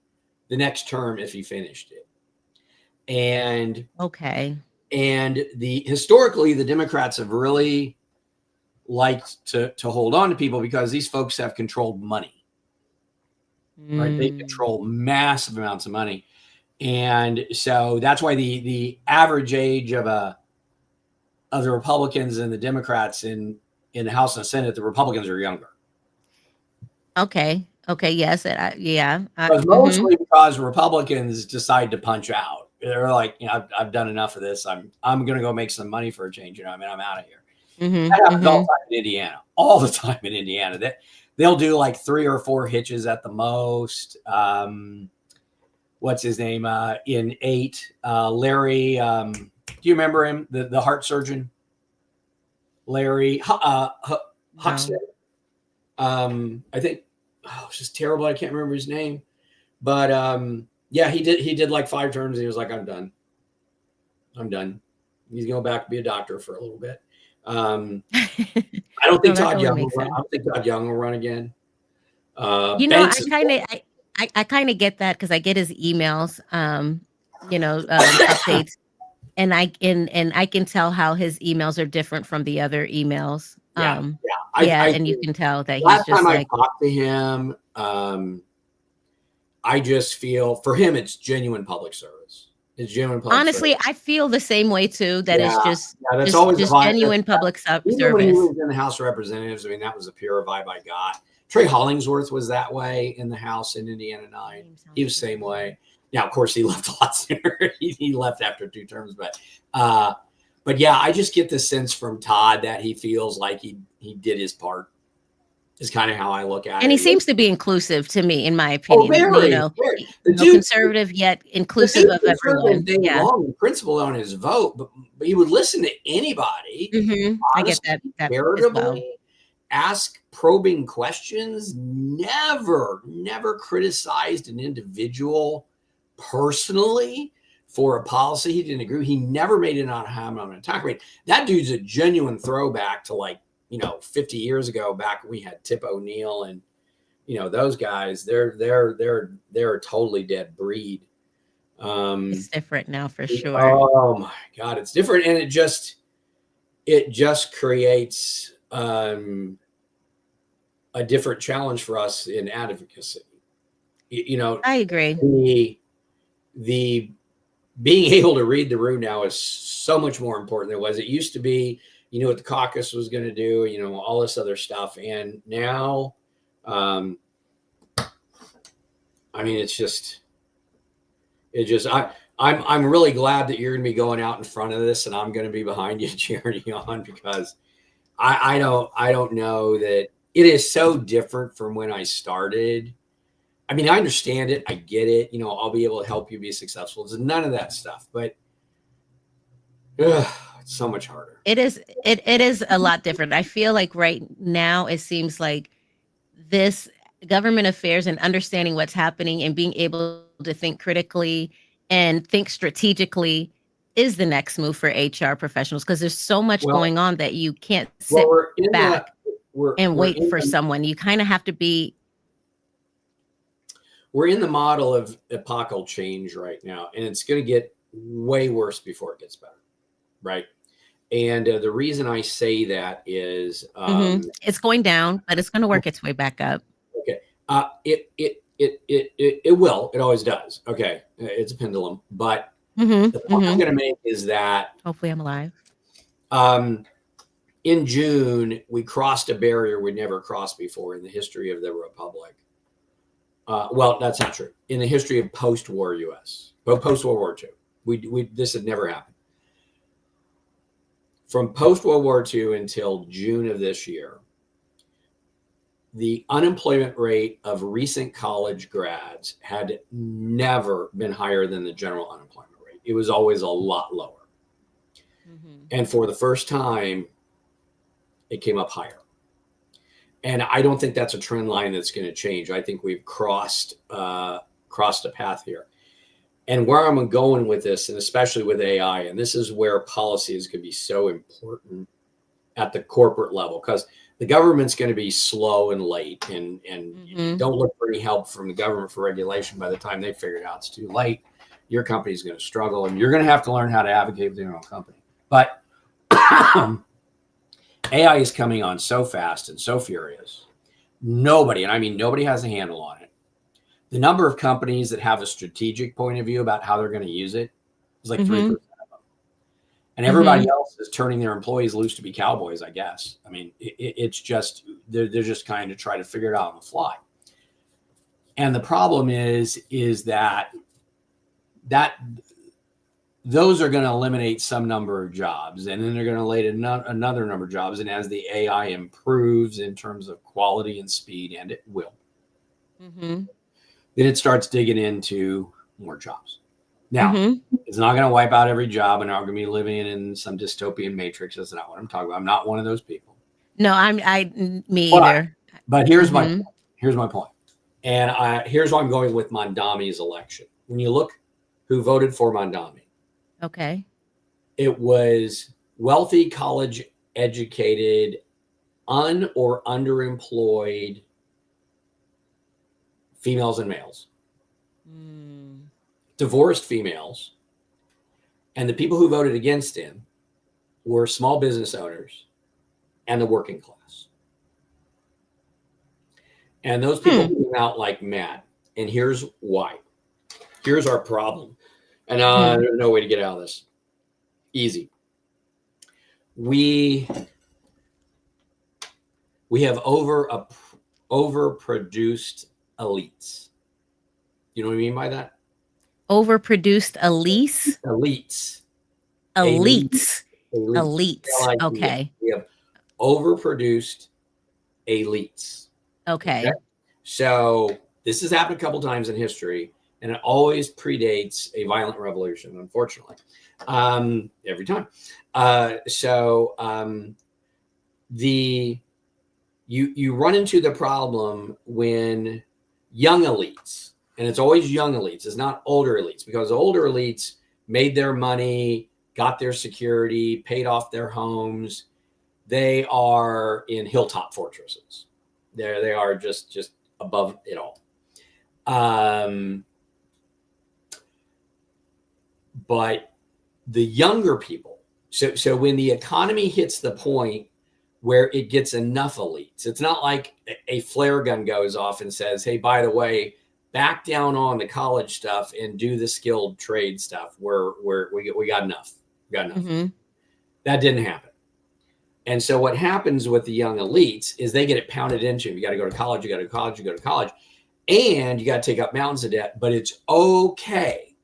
the next term, if he finished it. And historically, the Democrats have really liked to hold on to people because these folks have controlled money. Right? They control massive amounts of money. And so that's why the average age of the Republicans and the Democrats in the House and the Senate, the Republicans are younger. Okay. Yes. Mostly because Republicans decide to punch out. They're like, I've done enough of this. I'm going to go make some money for a change. I'm out of here. That happens all the time in Indiana. They'll do like 3 or 4 hitches at the most. What's his name? In 8, Larry. Do you remember him? The heart surgeon, Larry Huckstead. I think. Oh, it's just terrible. I can't remember his name, but he did like 5 terms. And he was like, I'm done. He's going back to be a doctor for a little bit. I don't think Todd Young will run again. I kind of get that because I get his emails, updates. And I can tell how his emails are different from the other emails. And you can tell that he's last just time like, I talked to him, I just feel for him it's genuine public service. It's genuine public honestly, service. I feel the same way too. That it's just that's always just genuine public service. Even when he was in the House of Representatives, I mean, that was the pure vibe I got. Trey Hollingsworth was that way in the House in Indiana 9. He was the same way. Now, of course, he left a lot sooner. he left after 2 terms, but yeah, I just get the sense from Todd that he feels like he did his part. Is kind of how I look at it. And he seems to be inclusive to me, in my opinion. Very. Conservative yet inclusive of everyone. Wrong in principle on his vote, but he would listen to anybody. I get that veritably, ask probing questions. Never criticized an individual personally for a policy he didn't agree with. He never made it on him on an attack rate. That dude's a genuine throwback to 50 years ago, back when we had Tip O'Neill and those guys. They're a totally dead breed. It's different now for sure. Oh my God, it's different, and it just creates a different challenge for us in advocacy. I agree. The being able to read the room now is so much more important than it was. It used to be, what the caucus was going to do, all this other stuff. And now, I mean, I'm really glad that you're going to be going out in front of this and I'm going to be behind you cheering you on, because I don't know that it is so different from when I started. I mean, I understand it. I get it. I'll be able to help you be successful. There's none of that stuff, but it's so much harder. It is a lot different. I feel like right now it seems like this government affairs and understanding what's happening and being able to think critically and think strategically is the next move for HR professionals, because there's so much going on that you can't sit back and wait for someone. You kind of have to be. We're in the model of epochal change right now, and it's going to get way worse before it gets better, right? And the reason I say that is it's going down, but it's going to work its way back up. Okay, it will. It always does. Okay, it's a pendulum. But the point I'm going to make is that hopefully I'm alive. In June, we crossed a barrier we'd never crossed before in the history of the Republic. Well, that's not true. In the history of post-war U.S., post-World War II, this had never happened. From post-World War II until June of this year, the unemployment rate of recent college grads had never been higher than the general unemployment rate. It was always a lot lower. And for the first time, it came up higher. And I don't think that's a trend line that's going to change. I think we've crossed a path here. And where I'm going with this, and especially with AI, and this is where policies could be so important at the corporate level, because the government's going to be slow and late, and don't look for any help from the government for regulation. By the time they figure it out, it's too late. Your company's going to struggle, and you're going to have to learn how to advocate with your own company. But AI is coming on so fast and so furious. Nobody, and I mean nobody, has a handle on it. The number of companies that have a strategic point of view about how they're going to use it is like 3% of them. And everybody else is turning their employees loose to be cowboys, I guess. I mean, it's just, they're just kind of trying to figure it out on the fly. And the problem is that those are going to eliminate some number of jobs, and then they're going to eliminate another number of jobs. And as the AI improves in terms of quality and speed, and it will, then it starts digging into more jobs. Now, it's not going to wipe out every job, and I'm going to be living in some dystopian matrix. That's not what I'm talking about. I'm not one of those people. No, me either. But here's my point. And here's why I'm going with Mondami's election. When you look who voted for Mondami, okay, it was wealthy, college-educated, or underemployed females and males, divorced females, And the people who voted against him were small business owners and the working class. And those people came out like mad. And here's why. Here's our problem. And there's no way to get out of this. Easy. We have overproduced elites. You know what I mean by that? Overproduced elites? Elites. Elites. Okay. We have overproduced elites. Okay. So this has happened a couple times in history, and it always predates a violent revolution, unfortunately. Every time. You run into the problem when young elites, and it's always young elites, it's not older elites, because older elites made their money, got their security, paid off their homes. They are in hilltop fortresses. They are just above it all. But the younger people, so when the economy hits the point where it gets enough elites, it's not like a flare gun goes off and says, hey, by the way, back down on the college stuff and do the skilled trade stuff where we got enough. That didn't happen. And so what happens with the young elites is they get it pounded into, you got to go to college, you got to go to college, you go to college, and you got to take up mountains of debt, but it's okay.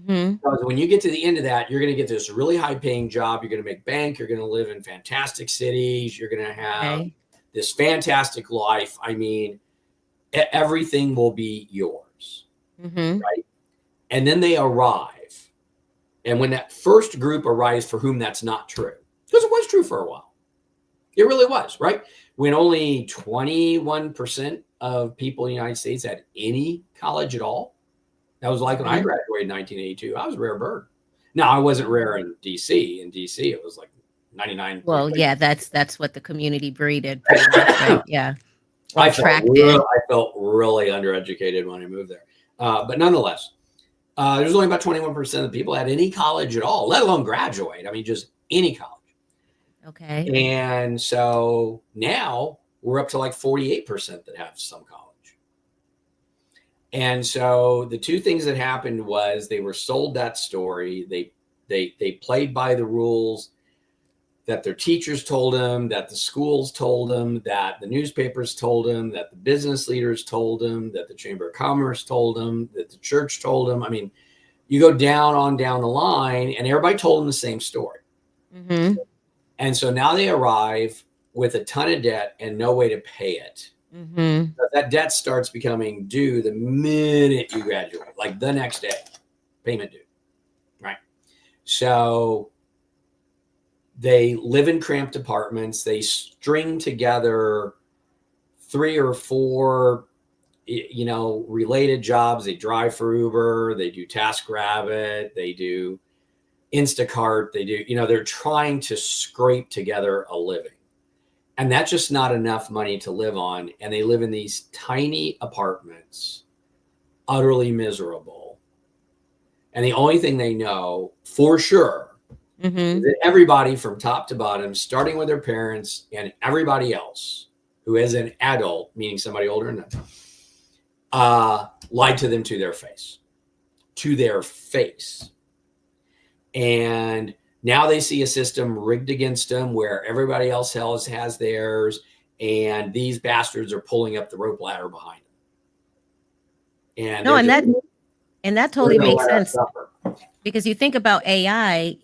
Because when you get to the end of that, you're going to get this really high paying job. You're going to make bank. You're going to live in fantastic cities. You're going to have this fantastic life. I mean, everything will be yours. Right. And then they arrive. And when that first group arrives for whom that's not true, because it was true for a while. It really was, right? When only 21% of people in the United States had any college at all. That was like when I graduated in 1982. I was a rare bird. Now, I wasn't rare in D.C. In D.C., it was like 99. Well, yeah, that's what the community breeded. Pretty much, right? Yeah. I felt really undereducated when I moved there. But nonetheless, there's only about 21% of the people had any college at all, let alone graduate. I mean, just any college. Okay. And so now we're up to like 48% that have some college. And so the two things that happened was they were sold that story. They played by the rules that their teachers told them, that the schools told them, that the newspapers told them, that the business leaders told them, that the Chamber of Commerce told them, that the church told them. I mean, you go down the line, and everybody told them the same story. And so now they arrive with a ton of debt and no way to pay it. But that debt starts becoming due the minute you graduate, like the next day, payment due, right? So they live in cramped apartments. They string together 3 or 4, related jobs. They drive for Uber. They do TaskRabbit. They do Instacart. They do, they're trying to scrape together a living. And that's just not enough money to live on. And they live in these tiny apartments, utterly miserable. And the only thing they know for sure is that everybody from top to bottom, starting with their parents and everybody else who is an adult, meaning somebody older than them, lied to them to their face. And now they see a system rigged against them where everybody else has theirs, and these bastards are pulling up the rope ladder behind them. And that totally makes sense, because you think about AI,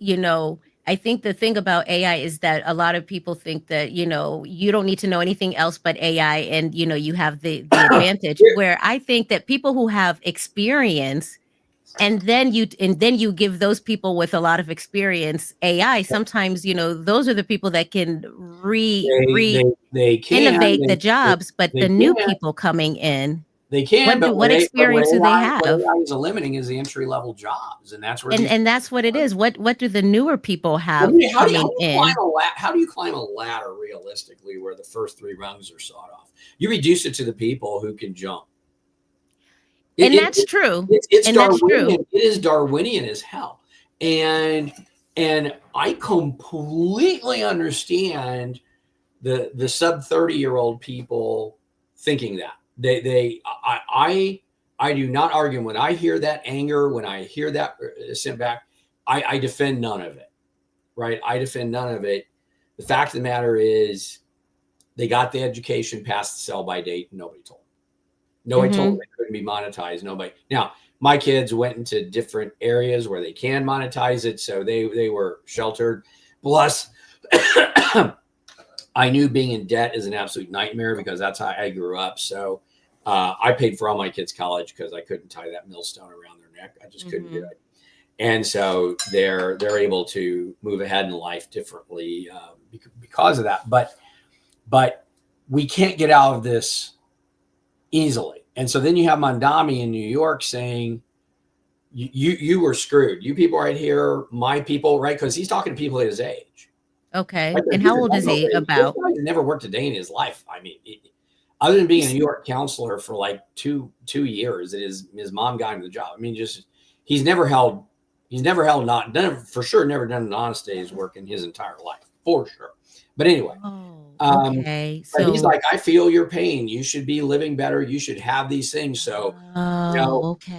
I think the thing about AI is that a lot of people think that, you don't need to know anything else but AI, and, you have the advantage, where I think that people who have experience, and then you give those people with a lot of experience AI, sometimes, those are the people that can innovate the jobs, but the new people coming in, they can. What experience do they have? What AI is eliminating is the entry level jobs, and that's where and that's what it is. What do the newer people have coming in? How do you climb a ladder realistically where the first 3 rungs are sawed off? You reduce it to the people who can jump. That's true. It's Darwinian. It is Darwinian as hell. And I completely understand the sub 30-year-old people thinking that. I do not argue. When I hear that anger, when I hear that sent back, I defend none of it, right? I defend none of it. The fact of the matter is they got the education past the sell-by date and nobody told them. Nobody told them they couldn't be monetized. Nobody. Now, my kids went into different areas where they can monetize it, so they were sheltered. Plus, I knew being in debt is an absolute nightmare because that's how I grew up. So I paid for all my kids' college because I couldn't tie that millstone around their neck. I just couldn't do it. And so they're able to move ahead in life differently because of that. But we can't get out of this easily. And so then you have Mondami in New York saying, you were screwed. You people right here, my people, right? Because he's talking to people at his age. Okay. Right? And how old is he about? This guy's never worked a day in his life. I mean, other than being a New York counselor for like two years, his mom got him the job. I mean, just he's never never done an honest day's work in his entire life, for sure. But anyway, okay. But he's like, I feel your pain. You should be living better. You should have these things. So,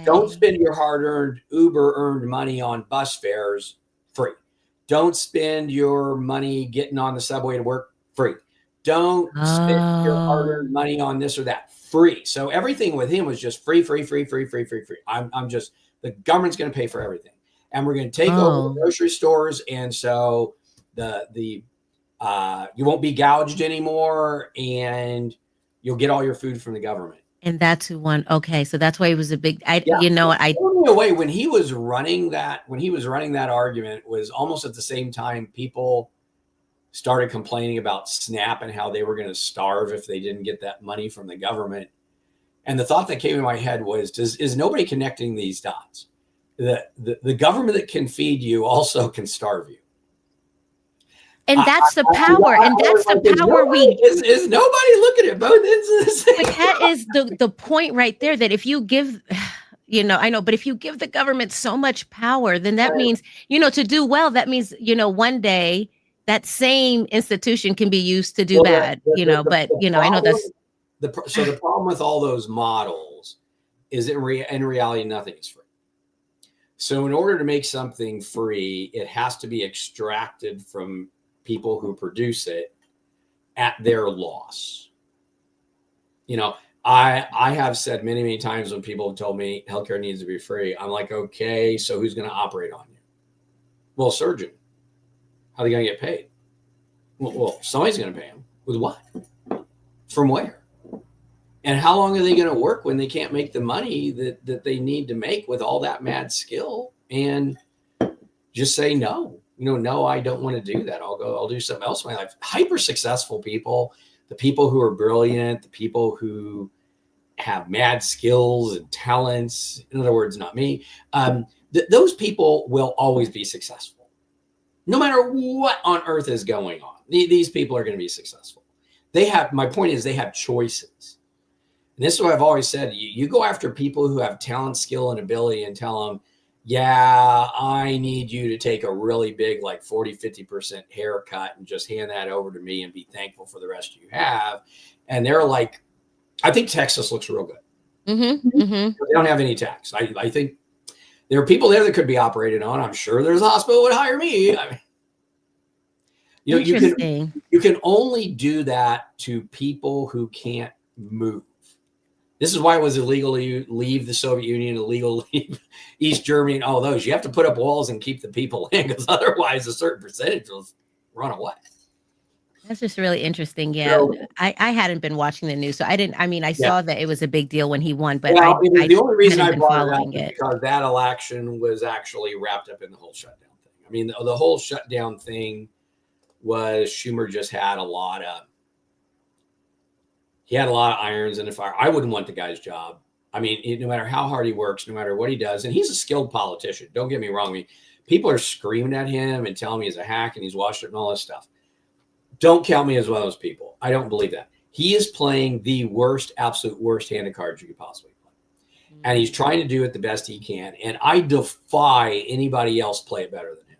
don't spend your hard-earned, Uber-earned money on bus fares free. Don't spend your money getting on the subway to work free. Don't spend your hard-earned money on this or that free. So everything with him was just free. I'm just, the government's going to pay for everything. And we're going to take over the grocery stores. And so you won't be gouged anymore, and you'll get all your food from the government. And that's who won. Okay, so that's why it was a big. When he was running that argument was almost at the same time people started complaining about SNAP and how they were going to starve if they didn't get that money from the government. And the thought that came in my head was, is nobody connecting these dots? The government that can feed you also can starve you. And that's the power. And that's the power is nobody looking at both ends of this? But that is the point right there, that if you give, I know, but if you give the government so much power, then that means, to do well, that means, one day that same institution can be used to do bad, I know that's. So the problem with all those models is in reality, nothing is free. So in order to make something free, it has to be extracted from people who produce it at their loss. I have said many, many times when people have told me healthcare needs to be free, I'm like, okay, so who's going to operate on you? Well, surgeon. How are they going to get paid? Well, somebody's going to pay them. With what? From where? And how long are they going to work when they can't make the money that they need to make with all that mad skill? And just say no. No, I don't want to do that. I'll do something else in my life. Hyper successful people, the people who are brilliant, the people who have mad skills and talents, in other words, not me, those people will always be successful. No matter what on earth is going on, these people are going to be successful. My point is they have choices. And this is what I've always said. You go after people who have talent, skill, and ability and tell them, yeah, I need you to take a really big, like 40, 50% haircut and just hand that over to me and be thankful for the rest you have. And they're like, I think Texas looks real good. They don't have any tax. I think there are people there that could be operated on. I'm sure there's a hospital that would hire me. I mean, you can only do that to people who can't move. This is why it was illegal to leave the Soviet Union, illegal to leave East Germany and all those. You have to put up walls and keep the people in, because otherwise a certain percentage will run away. That's just really interesting. Yeah. So, I hadn't been watching the news, so I didn't. I mean, I saw that it was a big deal when he won, but the only reason I brought it up is because that election was actually wrapped up in the whole shutdown thing. I mean, the whole shutdown thing was Schumer just had a lot of irons in the fire. I wouldn't want the guy's job. I mean, no matter how hard he works, no matter what he does, and he's a skilled politician. Don't get me wrong. I mean, people are screaming at him and telling me he's a hack and he's washed it and all this stuff. Don't count me as one of those people. I don't believe that. He is playing the worst, absolute worst hand of cards you could possibly play. and he's trying to do it the best he can. And I defy anybody else play it better than him.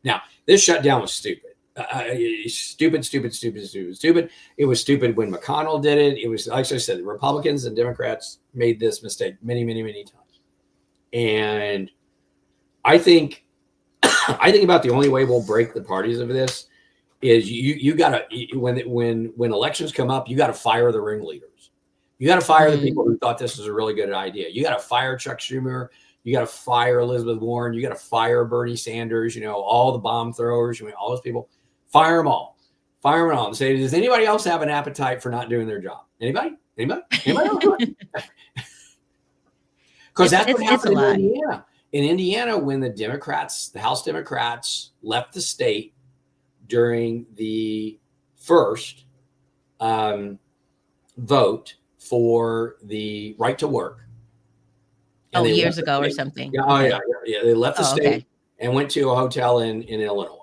Now, this shutdown was stupid. Stupid. It was stupid when McConnell did it. It was, like I said, the Republicans and Democrats made this mistake many times. And I think about the only way we'll break the parties of this is you gotta, when elections come up, you gotta fire the ringleaders. You gotta fire the people who thought this was a really good idea. You gotta fire Chuck Schumer. You gotta fire Elizabeth Warren. You gotta fire Bernie Sanders. All the bomb throwers. All those people. Fire them all. Fire them all. And say, does anybody else have an appetite for not doing their job? Anybody? Anybody else do it? Because that's what happened in Indiana. In Indiana, when the House Democrats left the state during the first vote for the right to work. Years ago or something. Yeah, They left the state and went to a hotel in Illinois.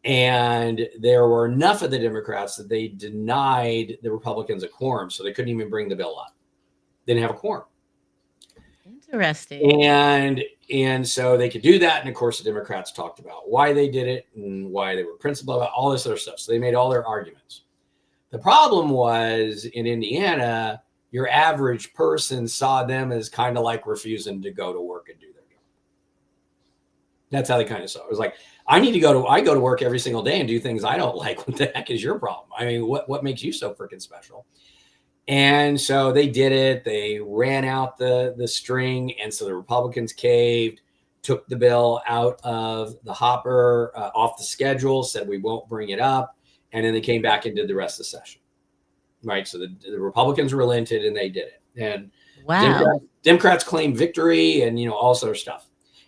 And there were enough of the Democrats that they denied the Republicans a quorum, so they couldn't even bring the bill up. They didn't have a quorum. Interesting. And so they could do that. And of course, the Democrats talked about why they did it and why they were principled about all this other stuff. So they made all their arguments. The problem was in Indiana, your average person saw them as kind of like refusing to go to work and do their job. That's how they kind of saw it. It was like, I go to work every single day and do things I don't like. What the heck is your problem? I mean, what makes you so freaking special? And so they did it. They ran out the string. And so the Republicans caved, took the bill out of the hopper, off the schedule, said we won't bring it up. And then they came back and did the rest of the session. Right. So the Republicans relented and they did it. And wow. Democrats claimed victory and, all sort of stuff.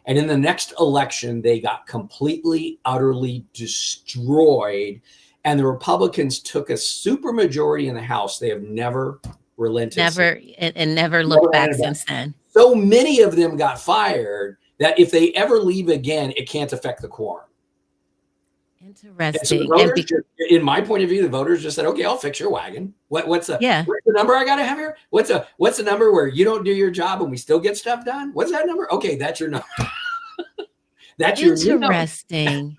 And in the next election, they got completely, utterly destroyed. And the Republicans took a supermajority in the House. They have never relented. Never looked back since then. So many of them got fired that if they ever leave again, it can't affect the quorum. Interesting. So in my point of view, the voters just said, okay, I'll fix your wagon. What's the number I got to have here? What's the number where you don't do your job and we still get stuff done? What's that number? Okay, that's your number. That's your interesting.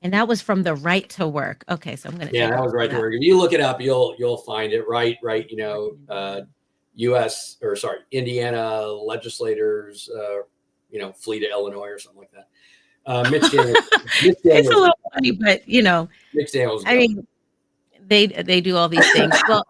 And that was from the right to work. Okay, so I'm gonna. Yeah, that was right to work. If you look it up, you'll find it. Right. Indiana legislators, flee to Illinois or something like that. Mitch Daniels. It's a little funny, but Mitch Daniels. I mean, they do all these things. Well,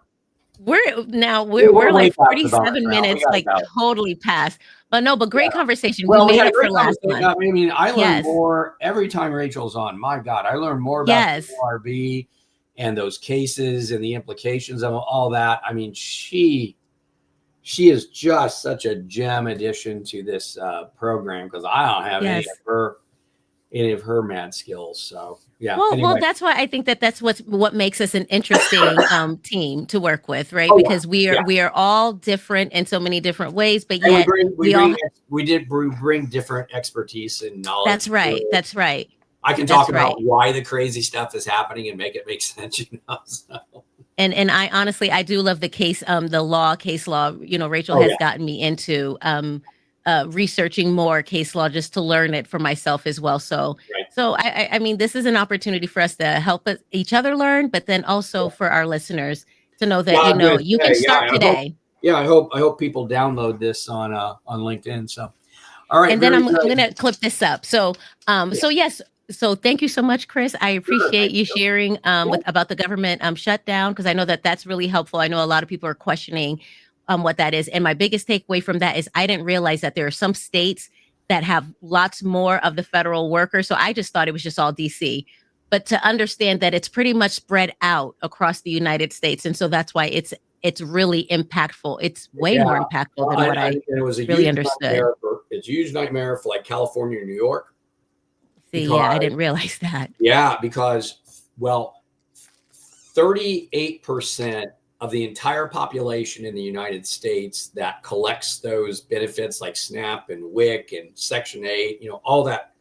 we're like 47 minutes, like totally past. But great conversation. Well, we made it for last month. I mean, I learn more every time Rachel's on. My God, I learn more about ORB and those cases and the implications of all that. I mean, she is just such a gem addition to this program because I don't have any of her mad skills. So yeah. Well, that's why I think that's what makes us an interesting team to work with, right? Because we are all different in so many different ways, but yet we did bring different expertise and knowledge. That's right. That's right. I can talk about why the crazy stuff is happening and make it make sense, So. And I honestly, I do love the case law. Rachel has gotten me into researching more case law just to learn it for myself as well. So, I mean, this is an opportunity for us to help each other learn, but then also for our listeners to know that, you can start today. I hope people download this on LinkedIn. So, all right. And then I'm going to clip this up. So, yes. So thank you so much, Chris. I appreciate you sharing about the government shutdown, because I know that's really helpful. I know a lot of people are questioning what that is. And my biggest takeaway from that is I didn't realize that there are some states that have lots more of the federal workers. So I just thought it was just all DC. But to understand that it's pretty much spread out across the United States. And so that's why it's really impactful. It's way more impactful than what I really understood. It's a huge nightmare for like California and New York. I didn't realize that. Yeah, because 38% of the entire population in the United States that collects those benefits like SNAP and WIC and Section 8, all that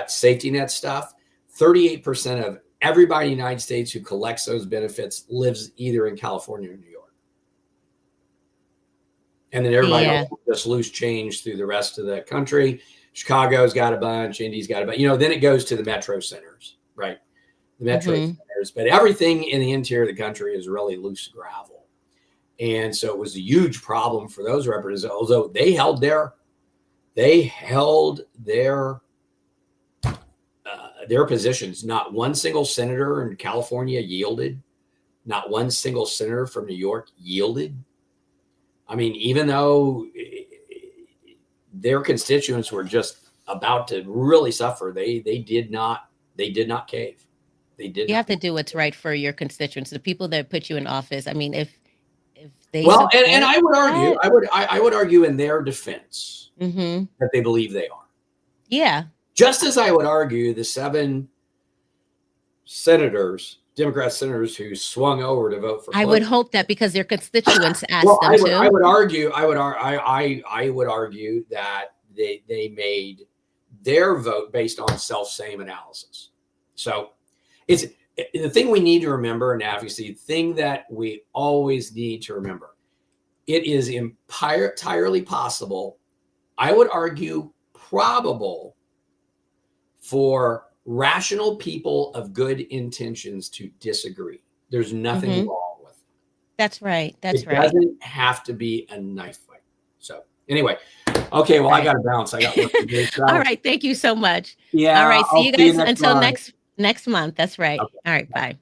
safety net stuff, 38% of everybody in the United States who collects those benefits lives either in California or New York. And then everybody just loose change through the rest of the country. Chicago's got a bunch, Indy's got a bunch, then it goes to the metro centers, right? The metro centers, but everything in the interior of the country is really loose gravel. And so it was a huge problem for those representatives, although they held their positions. Not one single senator in California yielded. Not one single senator from New York yielded. I mean, even though their constituents were just about to really suffer, they did not cave. They did. You have to do what's right for your constituents, the people that put you in office. I mean, if they and I would argue in their defense that they believe they are. Yeah. Just as I would argue the 7 senators, Democrat senators who swung over to vote for. I would hope that because their constituents asked them to. I would argue that they made their vote based on self-same analysis. So it's the thing we need to remember in advocacy, the thing that we always need to remember. It is entirely possible, I would argue probable, for rational people of good intentions to disagree. There's nothing wrong with it. That's right. It doesn't have to be a knife fight. So anyway, okay, well, I got to bounce. I got work to do. So. All right. Thank you so much. Yeah. All right. See you guys until month. next month. That's right. Okay. All right. Bye.